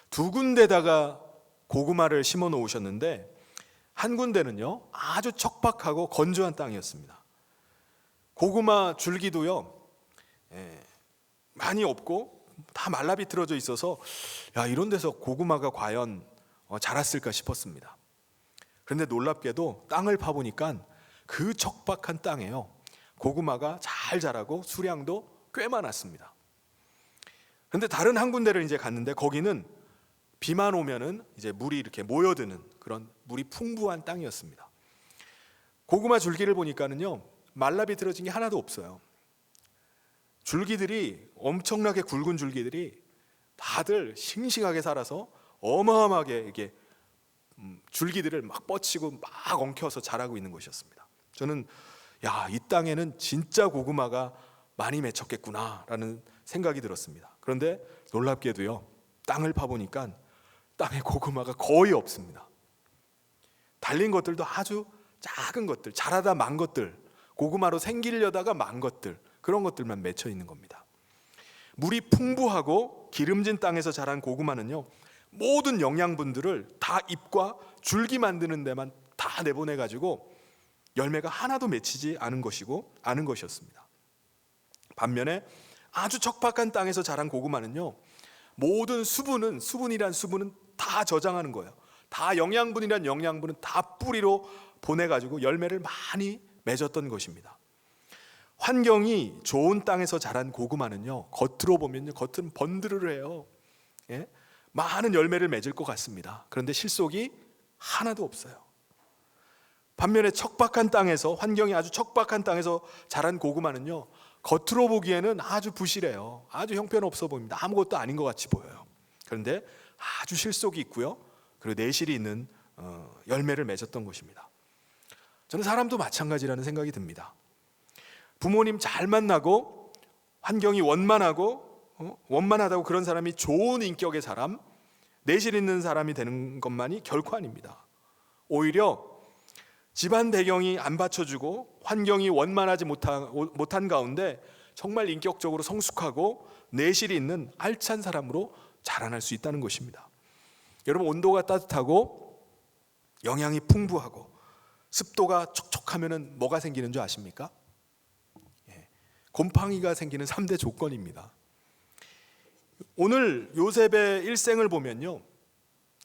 두 군데다가 고구마를 심어 놓으셨는데 한 군데는요 아주 척박하고 건조한 땅이었습니다. 고구마 줄기도요 많이 없고 다 말라 비틀어져 있어서 야, 이런 데서 고구마가 과연 자랐을까 싶었습니다. 그런데 놀랍게도 땅을 파보니까 그 척박한 땅에요 고구마가 잘 자라고 수량도 꽤 많았습니다. 그런데 다른 한 군데를 이제 갔는데 거기는 비만 오면은 이제 물이 이렇게 모여드는 그런 물이 풍부한 땅이었습니다. 고구마 줄기를 보니까는요 말라 비틀어진 게 하나도 없어요. 줄기들이 엄청나게 굵은 줄기들이 다들 싱싱하게 살아서 어마어마하게 이게 줄기들을 막 뻗치고 막 엉켜서 자라고 있는 것이었습니다. 저는 야, 이 땅에는 진짜 고구마가 많이 맺혔겠구나라는 생각이 들었습니다. 그런데 놀랍게도요 땅을 파보니까 땅에 고구마가 거의 없습니다. 달린 것들도 아주 작은 것들, 자라다 만 것들, 고구마로 생기려다가 만 것들, 그런 것들만 맺혀 있는 겁니다. 물이 풍부하고 기름진 땅에서 자란 고구마는요 모든 영양분들을 다 잎과 줄기 만드는 데만 다 내보내 가지고 열매가 하나도 맺히지 않은 것이었습니다. 반면에 아주 척박한 땅에서 자란 고구마는요 모든 수분이란 수분은 다 저장하는 거예요. 다 영양분이란 영양분은 다 뿌리로 보내 가지고 열매를 많이 맺었던 것입니다. 환경이 좋은 땅에서 자란 고구마는요 겉으로 보면요 겉은 번드르르해요. 많은 열매를 맺을 것 같습니다. 그런데 실속이 하나도 없어요. 반면에 척박한 땅에서, 환경이 아주 척박한 땅에서 자란 고구마는요 겉으로 보기에는 아주 부실해요. 아주 형편없어 보입니다. 아무것도 아닌 것 같이 보여요. 그런데 아주 실속이 있고요 그리고 내실이 있는 열매를 맺었던 것입니다. 저는 사람도 마찬가지라는 생각이 듭니다. 부모님 잘 만나고 환경이 원만하다고 그런 사람이 좋은 인격의 사람, 내실 있는 사람이 되는 것만이 결코 아닙니다. 오히려 집안 배경이 안 받쳐주고 환경이 원만하지 못한 가운데 정말 인격적으로 성숙하고 내실이 있는 알찬 사람으로 자라날 수 있다는 것입니다. 여러분, 온도가 따뜻하고 영양이 풍부하고 습도가 촉촉하면 뭐가 생기는 줄 아십니까? 곰팡이가 생기는 3대 조건입니다. 오늘 요셉의 일생을 보면요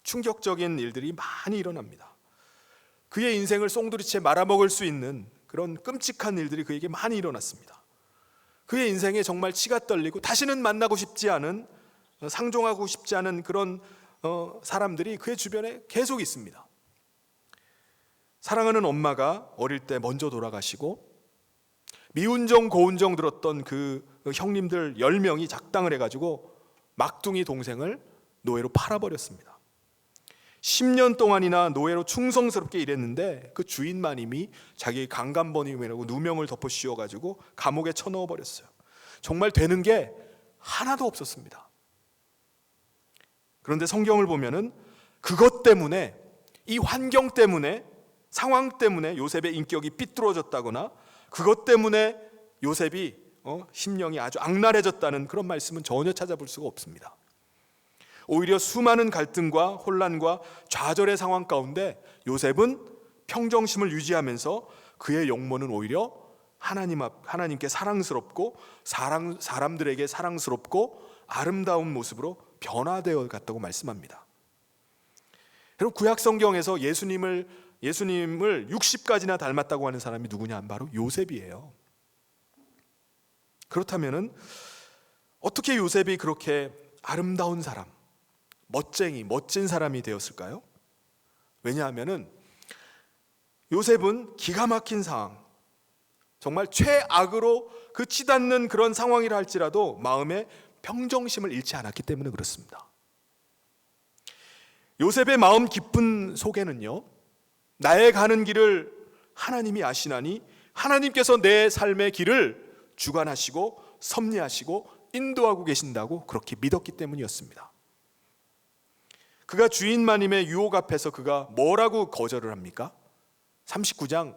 충격적인 일들이 많이 일어납니다. 그의 인생을 송두리째 말아먹을 수 있는 그런 끔찍한 일들이 그에게 많이 일어났습니다. 그의 인생에 정말 치가 떨리고 다시는 만나고 싶지 않은, 상종하고 싶지 않은 그런 사람들이 그의 주변에 계속 있습니다. 사랑하는 엄마가 어릴 때 먼저 돌아가시고 미운정 고운정 들었던 그 형님들 10명이 작당을 해가지고 막둥이 동생을 노예로 팔아버렸습니다. 10년 동안이나 노예로 충성스럽게 일했는데 그 주인만 이미 자기의 강간범이라고 누명을 덮어 씌워가지고 감옥에 쳐넣어버렸어요. 정말 되는 게 하나도 없었습니다. 그런데 성경을 보면은 그것 때문에, 이 환경 때문에, 상황 때문에 요셉의 인격이 삐뚤어졌다거나 그것 때문에 요셉이 심령이 아주 악랄해졌다는 그런 말씀은 전혀 찾아볼 수가 없습니다. 오히려 수많은 갈등과 혼란과 좌절의 상황 가운데 요셉은 평정심을 유지하면서 그의 용모는 오히려 하나님께 사랑스럽고 사람들에게 사랑스럽고 아름다운 모습으로 변화되어 갔다고 말씀합니다. 여러분, 구약 성경에서 예수님을 60가지나 닮았다고 하는 사람이 누구냐? 바로 요셉이에요. 그렇다면은 어떻게 요셉이 그렇게 아름다운 사람, 멋진 사람이 되었을까요? 왜냐하면은 요셉은 기가 막힌 상황, 정말 최악으로 그 치닫는 그런 상황이라 할지라도 마음에 평정심을 잃지 않았기 때문에 그렇습니다. 요셉의 마음 깊은 속에는요, 나의 가는 길을 하나님이 아시나니 하나님께서 내 삶의 길을 주관하시고 섭리하시고 인도하고 계신다고 그렇게 믿었기 때문이었습니다. 그가 주인마님의 유혹 앞에서 그가 뭐라고 거절을 합니까? 39장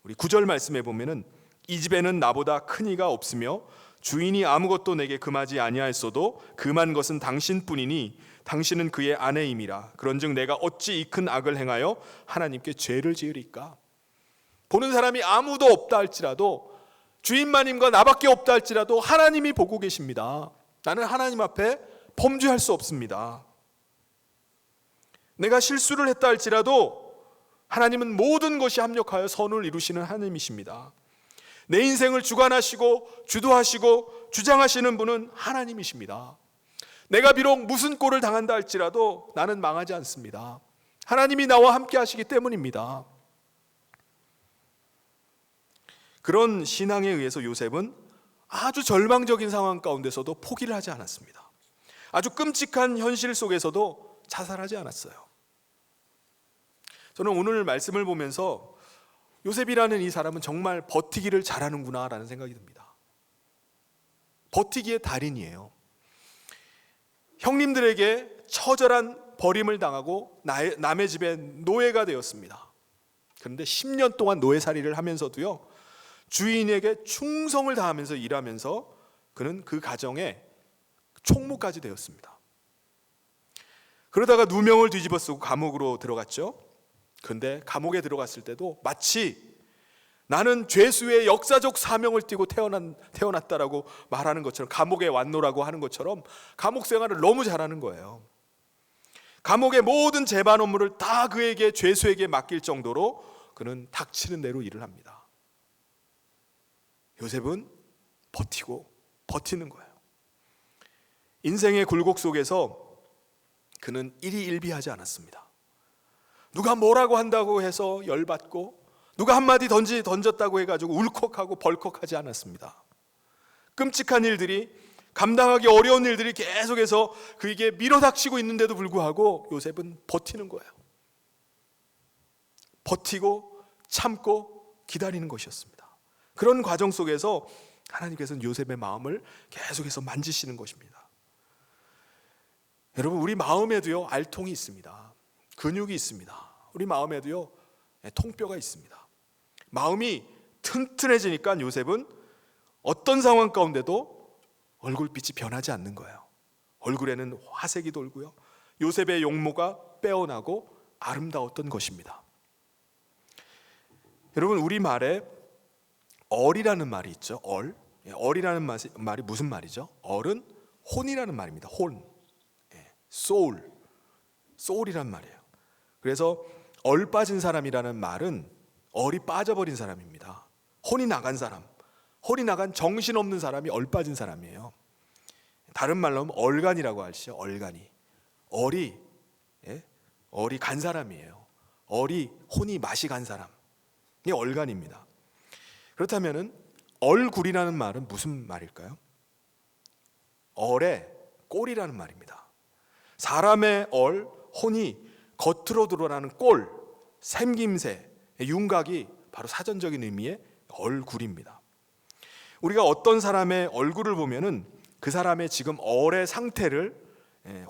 우리 9절 말씀에 보면은 이 집에는 나보다 큰 이가 없으며 주인이 아무것도 내게 금하지 아니하였어도 금한 것은 당신뿐이니 당신은 그의 아내임이라. 그런즉 내가 어찌 이 큰 악을 행하여 하나님께 죄를 지으리까? 보는 사람이 아무도 없다 할지라도, 주인마님과 나밖에 없다 할지라도 하나님이 보고 계십니다. 나는 하나님 앞에 범죄할 수 없습니다. 내가 실수를 했다 할지라도 하나님은 모든 것이 합력하여 선을 이루시는 하나님이십니다. 내 인생을 주관하시고 주도하시고 주장하시는 분은 하나님이십니다. 내가 비록 무슨 꼴을 당한다 할지라도 나는 망하지 않습니다. 하나님이 나와 함께 하시기 때문입니다. 그런 신앙에 의해서 요셉은 아주 절망적인 상황 가운데서도 포기를 하지 않았습니다. 아주 끔찍한 현실 속에서도 자살하지 않았어요. 저는 오늘 말씀을 보면서 요셉이라는 이 사람은 정말 버티기를 잘하는구나 라는 생각이 듭니다. 버티기의 달인이에요. 형님들에게 처절한 버림을 당하고 남의 집에 노예가 되었습니다. 그런데 10년 동안 노예살이를 하면서도요, 주인에게 충성을 다하면서 일하면서 그는 그 가정에 총무까지 되었습니다. 그러다가 누명을 뒤집어 쓰고 감옥으로 들어갔죠. 그런데 감옥에 들어갔을 때도 마치 나는 죄수의 역사적 사명을 띠고 태어났다라고 말하는 것처럼, 감옥에 왔노라고 하는 것처럼 감옥 생활을 너무 잘하는 거예요. 감옥의 모든 재반 업무를 다 그에게, 죄수에게 맡길 정도로 그는 닥치는 대로 일을 합니다. 요셉은 버티고 버티는 거예요. 인생의 굴곡 속에서 그는 일희일비하지 않았습니다. 누가 뭐라고 한다고 해서 열받고, 누가 한마디 던졌다고 해가지고 울컥하고 벌컥하지 않았습니다. 끔찍한 일들이, 감당하기 어려운 일들이 계속해서 그에게 밀어닥치고 있는데도 불구하고 요셉은 버티는 거예요. 버티고 참고 기다리는 것이었습니다. 그런 과정 속에서 하나님께서는 요셉의 마음을 계속해서 만지시는 것입니다. 여러분, 우리 마음에도요 알통이 있습니다. 근육이 있습니다. 우리 마음에도요 통뼈가 있습니다. 마음이 튼튼해지니까 요셉은 어떤 상황 가운데도 얼굴빛이 변하지 않는 거예요. 얼굴에는 화색이 돌고요, 요셉의 용모가 빼어나고 아름다웠던 것입니다. 여러분, 우리 말에 얼이라는 말이 있죠. 얼이라는 말이 무슨 말이죠? 얼은 혼이라는 말입니다. 혼, 소울이란 말이에요. 그래서 얼 빠진 사람이라는 말은 얼이 빠져버린 사람입니다. 혼이 나간 사람, 혼이 나간 정신없는 사람이 얼 빠진 사람이에요. 다른 말로 하면 얼간이라고 하시죠. 얼간이. 얼이 간 사람이에요. 얼이, 혼이 맛이 간 사람, 이게 얼간입니다. 그렇다면은 얼굴이라는 말은 무슨 말일까요? 얼의 꼴이라는 말입니다. 사람의 얼, 혼이 겉으로 드러나는 꼴, 생김새, 윤곽이 바로 사전적인 의미의 얼굴입니다. 우리가 어떤 사람의 얼굴을 보면은 그 사람의 지금 얼의 상태를,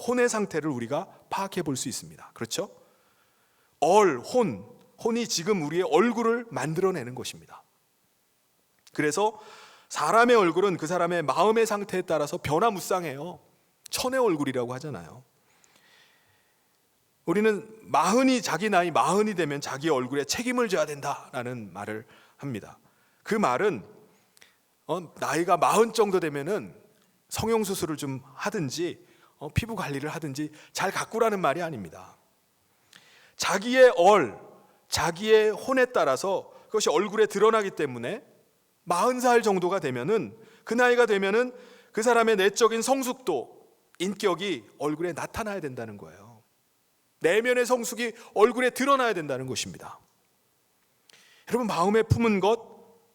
혼의 상태를 우리가 파악해 볼 수 있습니다. 그렇죠? 혼이 지금 우리의 얼굴을 만들어내는 것입니다. 그래서 사람의 얼굴은 그 사람의 마음의 상태에 따라서 변화무쌍해요. 천의 얼굴이라고 하잖아요. 우리는 자기 나이 마흔이 되면 자기 얼굴에 책임을 져야 된다라는 말을 합니다. 그 말은 나이가 40 정도 되면은 성형수술을 좀 하든지 피부 관리를 하든지 잘 가꾸라는 말이 아닙니다. 자기의 자기의 혼에 따라서 그것이 얼굴에 드러나기 때문에 40살 정도가 되면은, 그 나이가 되면은 그 사람의 내적인 성숙도, 인격이 얼굴에 나타나야 된다는 거예요. 내면의 성숙이 얼굴에 드러나야 된다는 것입니다. 여러분, 마음에 품은 것,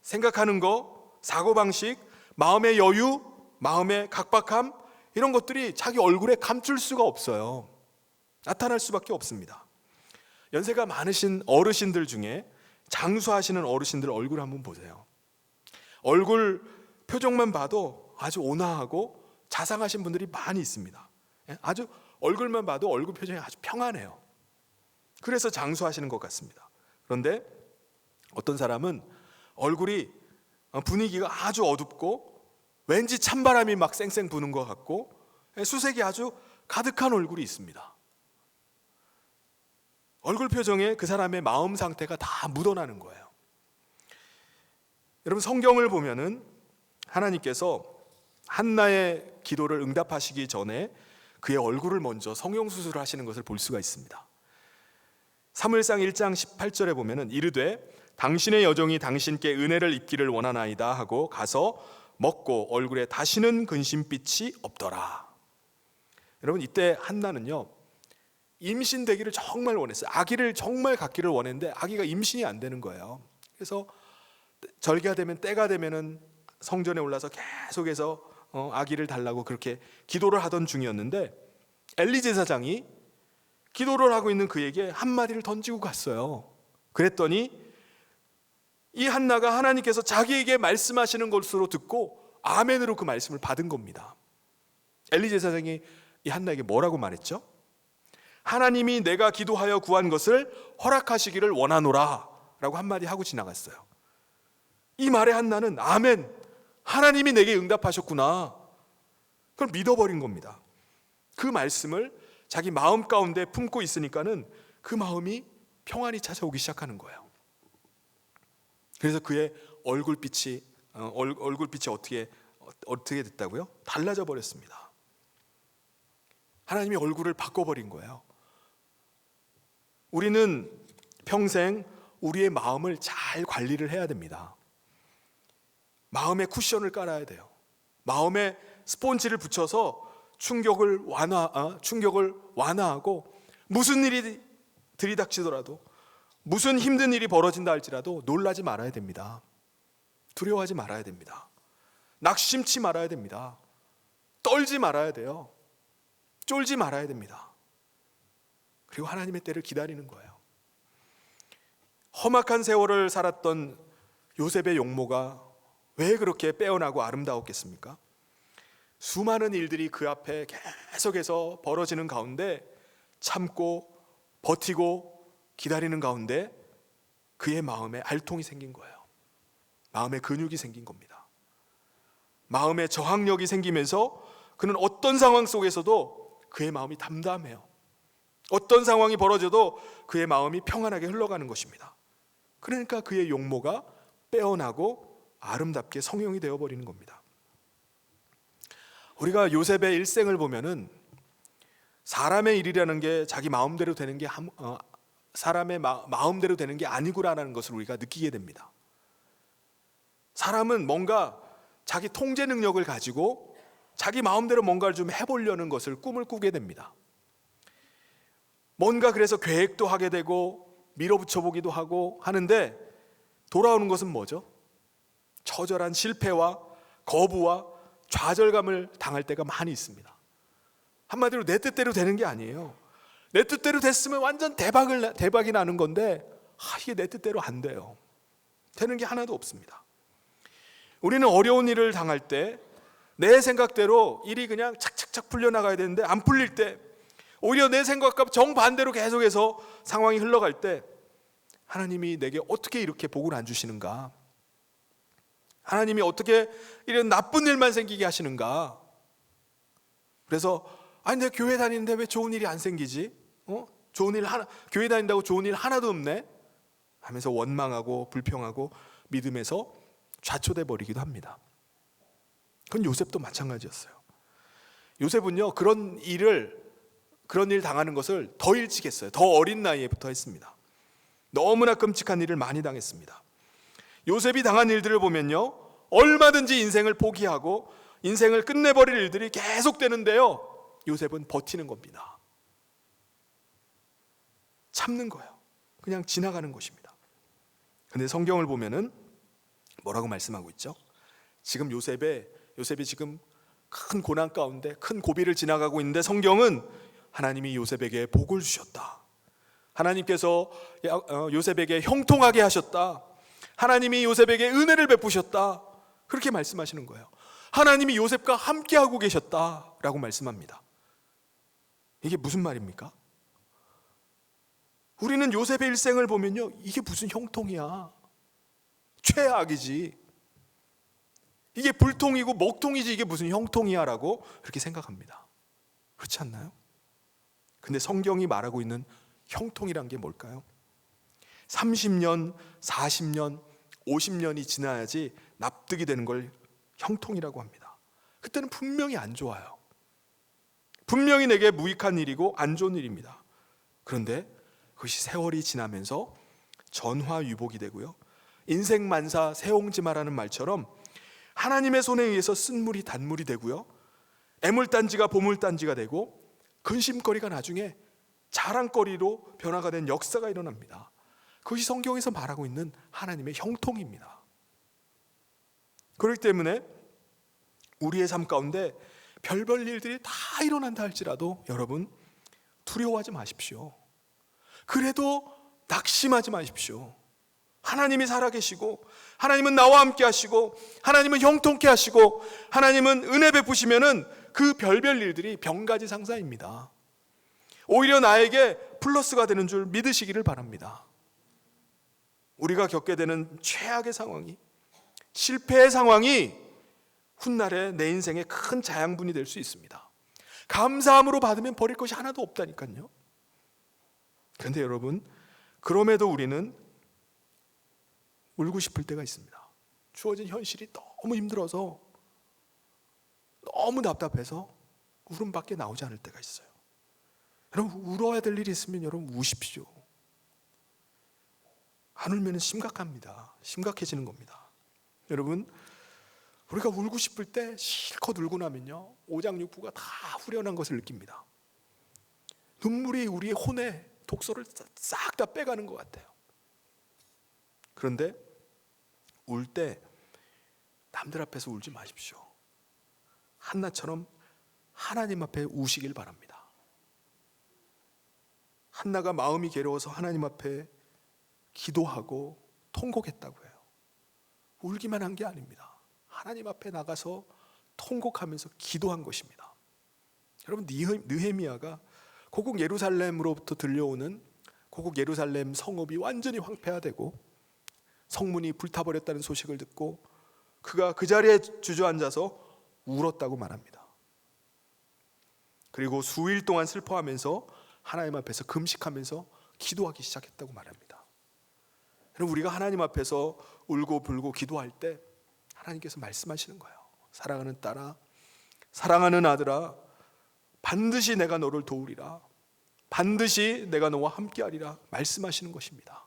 생각하는 것, 사고방식, 마음의 여유, 마음의 각박함, 이런 것들이 자기 얼굴에 감출 수가 없어요. 나타날 수밖에 없습니다. 연세가 많으신 어르신들 중에 장수하시는 어르신들 얼굴 한번 보세요. 얼굴 표정만 봐도 아주 온화하고 자상하신 분들이 많이 있습니다. 아주 얼굴만 봐도 얼굴 표정이 아주 평안해요. 그래서 장수하시는 것 같습니다. 그런데 어떤 사람은 얼굴이 분위기가 아주 어둡고 왠지 찬바람이 막 쌩쌩 부는 것 같고 수색이 아주 가득한 얼굴이 있습니다. 얼굴 표정에 그 사람의 마음 상태가 다 묻어나는 거예요. 여러분, 성경을 보면은 하나님께서 한나의 기도를 응답하시기 전에 그의 얼굴을 먼저 성형수술을 하시는 것을 볼 수가 있습니다. 사무엘상 1장 18절에 보면은 이르되 당신의 여종이 당신께 은혜를 입기를 원하나이다 하고 가서 먹고 얼굴에 다시는 근심빛이 없더라. 여러분, 이때 한나는요 임신되기를 정말 원했어요. 아기를 정말 갖기를 원했는데 아기가 임신이 안 되는 거예요. 그래서 절기가 되면, 때가 되면은 성전에 올라서 계속해서 아기를 달라고 그렇게 기도를 하던 중이었는데 엘리 제사장이 기도를 하고 있는 그에게 한마디를 던지고 갔어요. 그랬더니 이 한나가 하나님께서 자기에게 말씀하시는 것으로 듣고 아멘으로 그 말씀을 받은 겁니다. 엘리 제사장이 이 한나에게 뭐라고 말했죠? 하나님이 내가 기도하여 구한 것을 허락하시기를 원하노라 라고 한마디 하고 지나갔어요. 이 말에 한나는 아멘, 하나님이 내게 응답하셨구나, 그걸 믿어버린 겁니다. 그 말씀을 자기 마음 가운데 품고 있으니까는 그 마음이 평안이 찾아오기 시작하는 거예요. 그래서 그의 얼굴빛이 어떻게 됐다고요? 달라져 버렸습니다. 하나님이 얼굴을 바꿔버린 거예요. 우리는 평생 우리의 마음을 잘 관리를 해야 됩니다. 마음에 쿠션을 깔아야 돼요. 마음에 스폰지를 붙여서 충격을 완화하고 무슨 일이 들이닥치더라도, 무슨 힘든 일이 벌어진다 할지라도 놀라지 말아야 됩니다. 두려워하지 말아야 됩니다. 낙심치 말아야 됩니다. 떨지 말아야 돼요. 쫄지 말아야 됩니다. 그리고 하나님의 때를 기다리는 거예요. 험악한 세월을 살았던 요셉의 용모가 왜 그렇게 빼어나고 아름다웠겠습니까? 수많은 일들이 그 앞에 계속해서 벌어지는 가운데 참고 버티고 기다리는 가운데 그의 마음에 알통이 생긴 거예요. 마음에 근육이 생긴 겁니다. 마음에 저항력이 생기면서 그는 어떤 상황 속에서도 그의 마음이 담담해요. 어떤 상황이 벌어져도 그의 마음이 평안하게 흘러가는 것입니다. 그러니까 그의 용모가 빼어나고 아름답게 성형이 되어버리는 겁니다. 우리가 요셉의 일생을 보면은 사람의 일이라는 게 자기 마음대로 되는 게 사람의 마음대로 되는 게 아니구나라는 것을 우리가 느끼게 됩니다. 사람은 뭔가 자기 통제 능력을 가지고 자기 마음대로 뭔가를 좀 해보려는 것을 꿈을 꾸게 됩니다. 뭔가 그래서 계획도 하게 되고 밀어붙여 보기도 하고 하는데 돌아오는 것은 뭐죠? 처절한 실패와 거부와 좌절감을 당할 때가 많이 있습니다. 한마디로 내 뜻대로 되는 게 아니에요. 내 뜻대로 됐으면 완전 대박이 나는 건데 이게 내 뜻대로 안 돼요. 되는 게 하나도 없습니다. 우리는 어려운 일을 당할 때 내 생각대로 일이 그냥 착착착 풀려나가야 되는데 안 풀릴 때, 오히려 내 생각과 정반대로 계속해서 상황이 흘러갈 때 하나님이 내게 어떻게 이렇게 복을 안 주시는가? 하나님이 어떻게 이런 나쁜 일만 생기게 하시는가? 그래서 아니 내가 교회 다니는데 왜 좋은 일이 안 생기지? 교회 다닌다고 좋은 일 하나도 없네? 하면서 원망하고 불평하고 믿음에서 좌초돼 버리기도 합니다. 그건 요셉도 마찬가지였어요. 요셉은요 그런 일 당하는 것을 더 일찍 했어요. 더 어린 나이에부터 했습니다. 너무나 끔찍한 일을 많이 당했습니다. 요셉이 당한 일들을 보면요 얼마든지 인생을 포기하고 인생을 끝내버릴 일들이 계속되는데요 요셉은 버티는 겁니다. 참는 거예요. 그냥 지나가는 것입니다. 근데 성경을 보면은 뭐라고 말씀하고 있죠? 지금 요셉이 지금 큰 고난 가운데 큰 고비를 지나가고 있는데 성경은 하나님이 요셉에게 복을 주셨다. 하나님께서 요셉에게 형통하게 하셨다. 하나님이 요셉에게 은혜를 베푸셨다. 그렇게 말씀하시는 거예요. 하나님이 요셉과 함께하고 계셨다라고 말씀합니다. 이게 무슨 말입니까? 우리는 요셉의 일생을 보면요 이게 무슨 형통이야, 최악이지. 이게 불통이고 먹통이지 이게 무슨 형통이야라고 그렇게 생각합니다. 그렇지 않나요? 근데 성경이 말하고 있는 형통이란 게 뭘까요? 30년, 40년, 50년이 지나야지 납득이 되는 걸 형통이라고 합니다. 그때는 분명히 안 좋아요. 분명히 내게 무익한 일이고 안 좋은 일입니다. 그런데 그것이 세월이 지나면서 전화위복이 되고요, 인생만사 새옹지마라는 말처럼 하나님의 손에 의해서 쓴물이 단물이 되고요, 애물단지가 보물단지가 되고 근심거리가 나중에 자랑거리로 변화가 된 역사가 일어납니다. 그것이 성경에서 말하고 있는 하나님의 형통입니다. 그렇기 때문에 우리의 삶 가운데 별별 일들이 다 일어난다 할지라도 여러분 두려워하지 마십시오. 그래도 낙심하지 마십시오. 하나님이 살아계시고 하나님은 나와 함께 하시고 하나님은 형통케 하시고 하나님은 은혜 베푸시면은 그 별별 일들이 병가지상사입니다. 오히려 나에게 플러스가 되는 줄 믿으시기를 바랍니다. 우리가 겪게 되는 최악의 상황이, 실패의 상황이 훗날에 내 인생의 큰 자양분이 될 수 있습니다. 감사함으로 받으면 버릴 것이 하나도 없다니까요. 그런데 여러분, 그럼에도 우리는 울고 싶을 때가 있습니다. 주어진 현실이 너무 힘들어서, 너무 답답해서 울음밖에 나오지 않을 때가 있어요. 여러분, 울어야 될 일이 있으면 여러분 우십시오. 안 울면 심각합니다. 심각해지는 겁니다. 여러분, 우리가 울고 싶을 때 실컷 울고 나면요, 오장육부가 다 후련한 것을 느낍니다. 눈물이 우리의 혼에 독소를 싹 다 빼가는 것 같아요. 그런데 울 때 남들 앞에서 울지 마십시오. 한나처럼 하나님 앞에 우시길 바랍니다. 한나가 마음이 괴로워서 하나님 앞에 기도하고 통곡했다고 해요. 울기만 한 게 아닙니다. 하나님 앞에 나가서 통곡하면서 기도한 것입니다. 여러분, 느헤미야가 고국 예루살렘으로부터 들려오는 고국 예루살렘 성읍이 완전히 황폐화되고 성문이 불타버렸다는 소식을 듣고 그가 그 자리에 주저앉아서 울었다고 말합니다. 그리고 수일 동안 슬퍼하면서 하나님 앞에서 금식하면서 기도하기 시작했다고 말합니다. 여러분, 우리가 하나님 앞에서 울고 불고 기도할 때 하나님께서 말씀하시는 거예요. 사랑하는 딸아, 사랑하는 아들아, 반드시 내가 너를 도우리라, 반드시 내가 너와 함께하리라 말씀하시는 것입니다.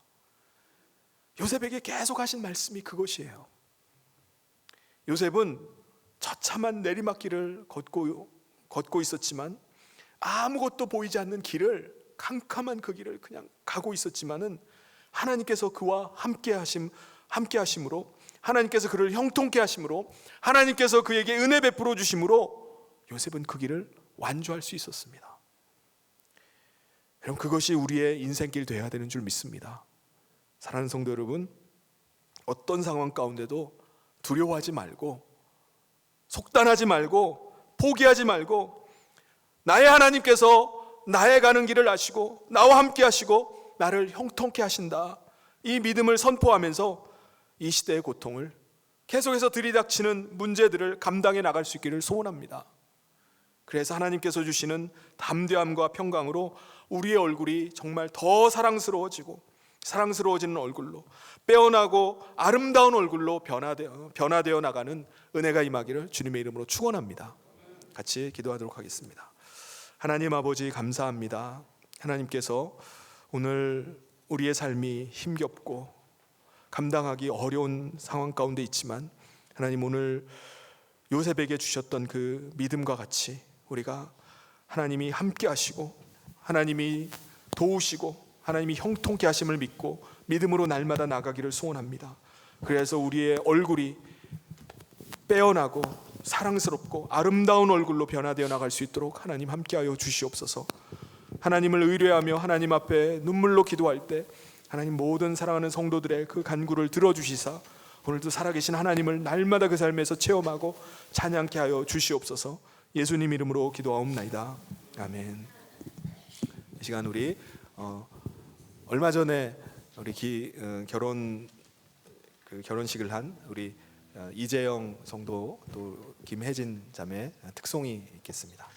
요셉에게 계속 하신 말씀이 그것이에요. 요셉은 처참한 내리막길을 걷고 있었지만, 아무것도 보이지 않는 길을, 캄캄한 그 길을 그냥 가고 있었지만은 하나님께서 그와 함께 하심으로, 하나님께서 그를 형통케 하심으로, 하나님께서 그에게 은혜 베풀어 주심으로 요셉은 그 길을 완주할 수 있었습니다. 여러분, 그것이 우리의 인생길 되어야 되는 줄 믿습니다. 사랑하는 성도 여러분, 어떤 상황 가운데도 두려워하지 말고, 속단하지 말고, 포기하지 말고, 나의 하나님께서 나의 가는 길을 아시고 나와 함께 하시고 나를 형통케 하신다, 이 믿음을 선포하면서 이 시대의 고통을, 계속해서 들이닥치는 문제들을 감당해 나갈 수 있기를 소원합니다. 그래서 하나님께서 주시는 담대함과 평강으로 우리의 얼굴이 정말 더 사랑스러워지는 얼굴로, 빼어나고 아름다운 얼굴로 변화되어 나가는 은혜가 임하기를 주님의 이름으로 축원합니다. 같이 기도하도록 하겠습니다. 하나님 아버지, 감사합니다. 하나님께서 오늘 우리의 삶이 힘겹고 감당하기 어려운 상황 가운데 있지만, 하나님 오늘 요셉에게 주셨던 그 믿음과 같이 우리가 하나님이 함께 하시고 하나님이 도우시고 하나님이 형통케 하심을 믿고 믿음으로 날마다 나가기를 소원합니다. 그래서 우리의 얼굴이 빼어나고 사랑스럽고 아름다운 얼굴로 변화되어 나갈 수 있도록 하나님 함께하여 주시옵소서. 하나님을 의뢰하며 하나님 앞에 눈물로 기도할 때 하나님 모든 사랑하는 성도들의 그 간구를 들어주시사 오늘도 살아계신 하나님을 날마다 그 삶에서 체험하고 찬양케 하여 주시옵소서. 예수님 이름으로 기도하옵나이다. 아멘. 이 시간 우리 얼마 전에 우리 결혼 그 결혼식을 한 우리 이재영 성도 또 김혜진 자매 특송이 있겠습니다.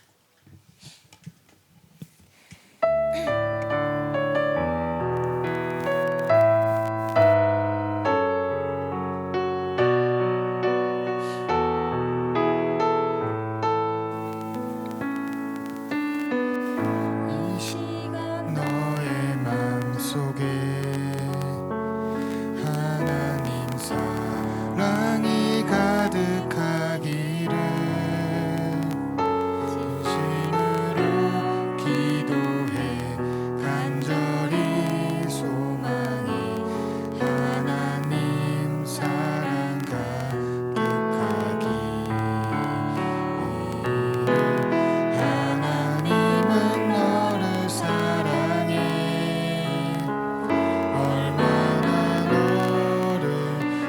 너의 맘속에 하나님 사랑이 가득하기를 진심으로 기도해 간절히 소망해 하나님 사랑 가득하기를 하나님은 너를 사랑해 얼마나 너를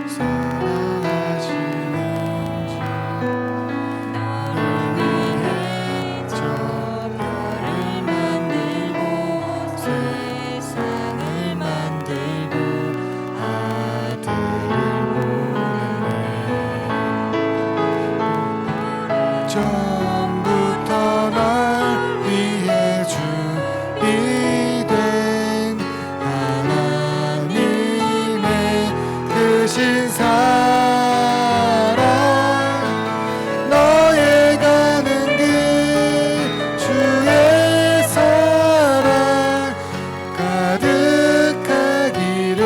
사랑하시는지 너를 위해 저 별을 만들고 세상을 만들고 아들을 보냈네 처음부터 날 위해 준비된 하나님의 크신 사랑 너의 가는 길 주의 사랑 가득하기를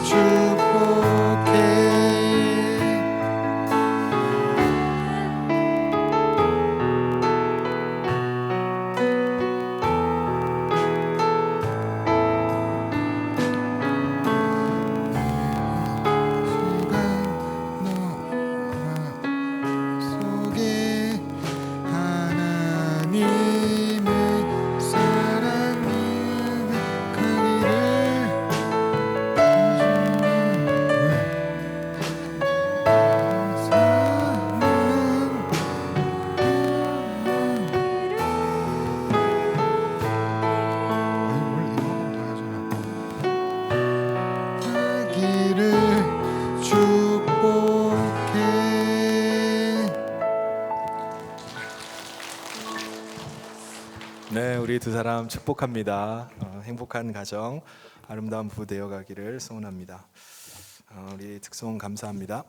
축복해 속에 하나님의 사랑이 가기를 축복해 네, 우리 두 사람 축복합니다. 행복한 가정, 아름다운 부부 되어 가기를 소원합니다. 우리 특송 감사합니다.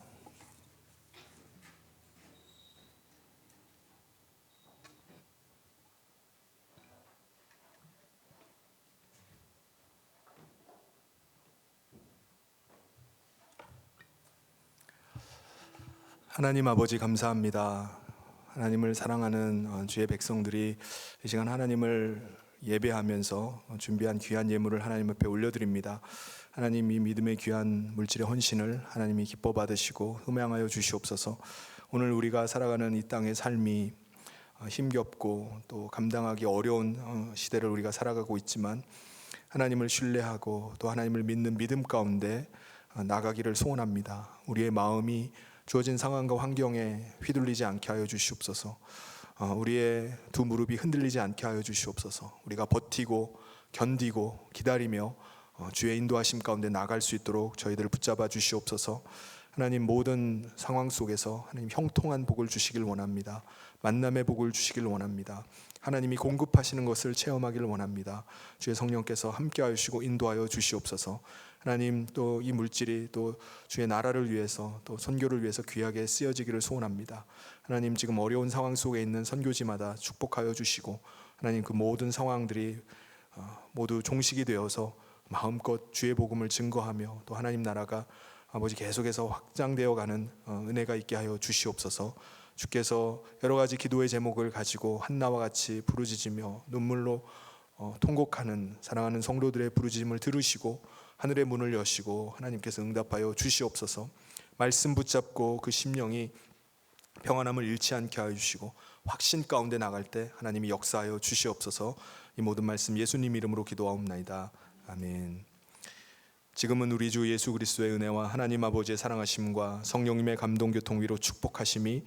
하나님 아버지 감사합니다. 하나님을 사랑하는 주의 백성들이 이 시간 하나님을 예배하면서 준비한 귀한 예물을 하나님 앞에 올려드립니다. 하나님 이 믿음의 귀한 물질의 헌신을 하나님이 기뻐 받으시고 흠양하여 주시옵소서. 오늘 우리가 살아가는 이 땅의 삶이 힘겹고 또 감당하기 어려운 시대를 우리가 살아가고 있지만 하나님을 신뢰하고 또 하나님을 믿는 믿음 가운데 나가기를 소원합니다. 우리의 마음이 주어진 상황과 환경에 휘둘리지 않게 하여 주시옵소서. 우리의 두 무릎이 흔들리지 않게 하여 주시옵소서. 우리가 버티고 견디고 기다리며 주의 인도하심 가운데 나갈 수 있도록 저희들을 붙잡아 주시옵소서. 하나님 모든 상황 속에서 하나님 형통한 복을 주시길 원합니다. 만남의 복을 주시길 원합니다. 하나님이 공급하시는 것을 체험하기를 원합니다. 주의 성령께서 함께하여 주시고 인도하여 주시옵소서. 하나님 또 이 물질이 또 주의 나라를 위해서 또 선교를 위해서 귀하게 쓰여지기를 소원합니다. 하나님 지금 어려운 상황 속에 있는 선교지마다 축복하여 주시고 하나님 그 모든 상황들이 모두 종식이 되어서 마음껏 주의 복음을 증거하며 또 하나님 나라가 아버지 계속해서 확장되어 가는 은혜가 있게 하여 주시옵소서. 주께서 여러 가지 기도의 제목을 가지고 한나와 같이 부르짖으며 눈물로 통곡하는 사랑하는 성도들의 부르짖음을 들으시고 하늘의 문을 여시고 하나님께서 응답하여 주시옵소서. 말씀 붙잡고 그 심령이 평안함을 잃지 않게 하여 주시고 확신 가운데 나갈 때 하나님이 역사하여 주시옵소서. 이 모든 말씀 예수님 이름으로 기도하옵나이다. 아멘. 지금은 우리 주 예수 그리스도의 은혜와 하나님 아버지의 사랑하심과 성령님의 감동 교통 위로 축복하심이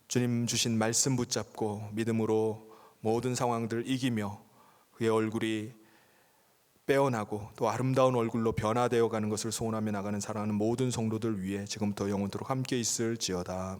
주님 주신 말씀 붙잡고 믿음으로 모든 상황들 이기며 그의 얼굴이 빼어나고 또 아름다운 얼굴로 변화되어 가는 것을 소원하며 나가는 사랑하는 모든 성도들 위해 지금부터 영원토록 함께 있을지어다.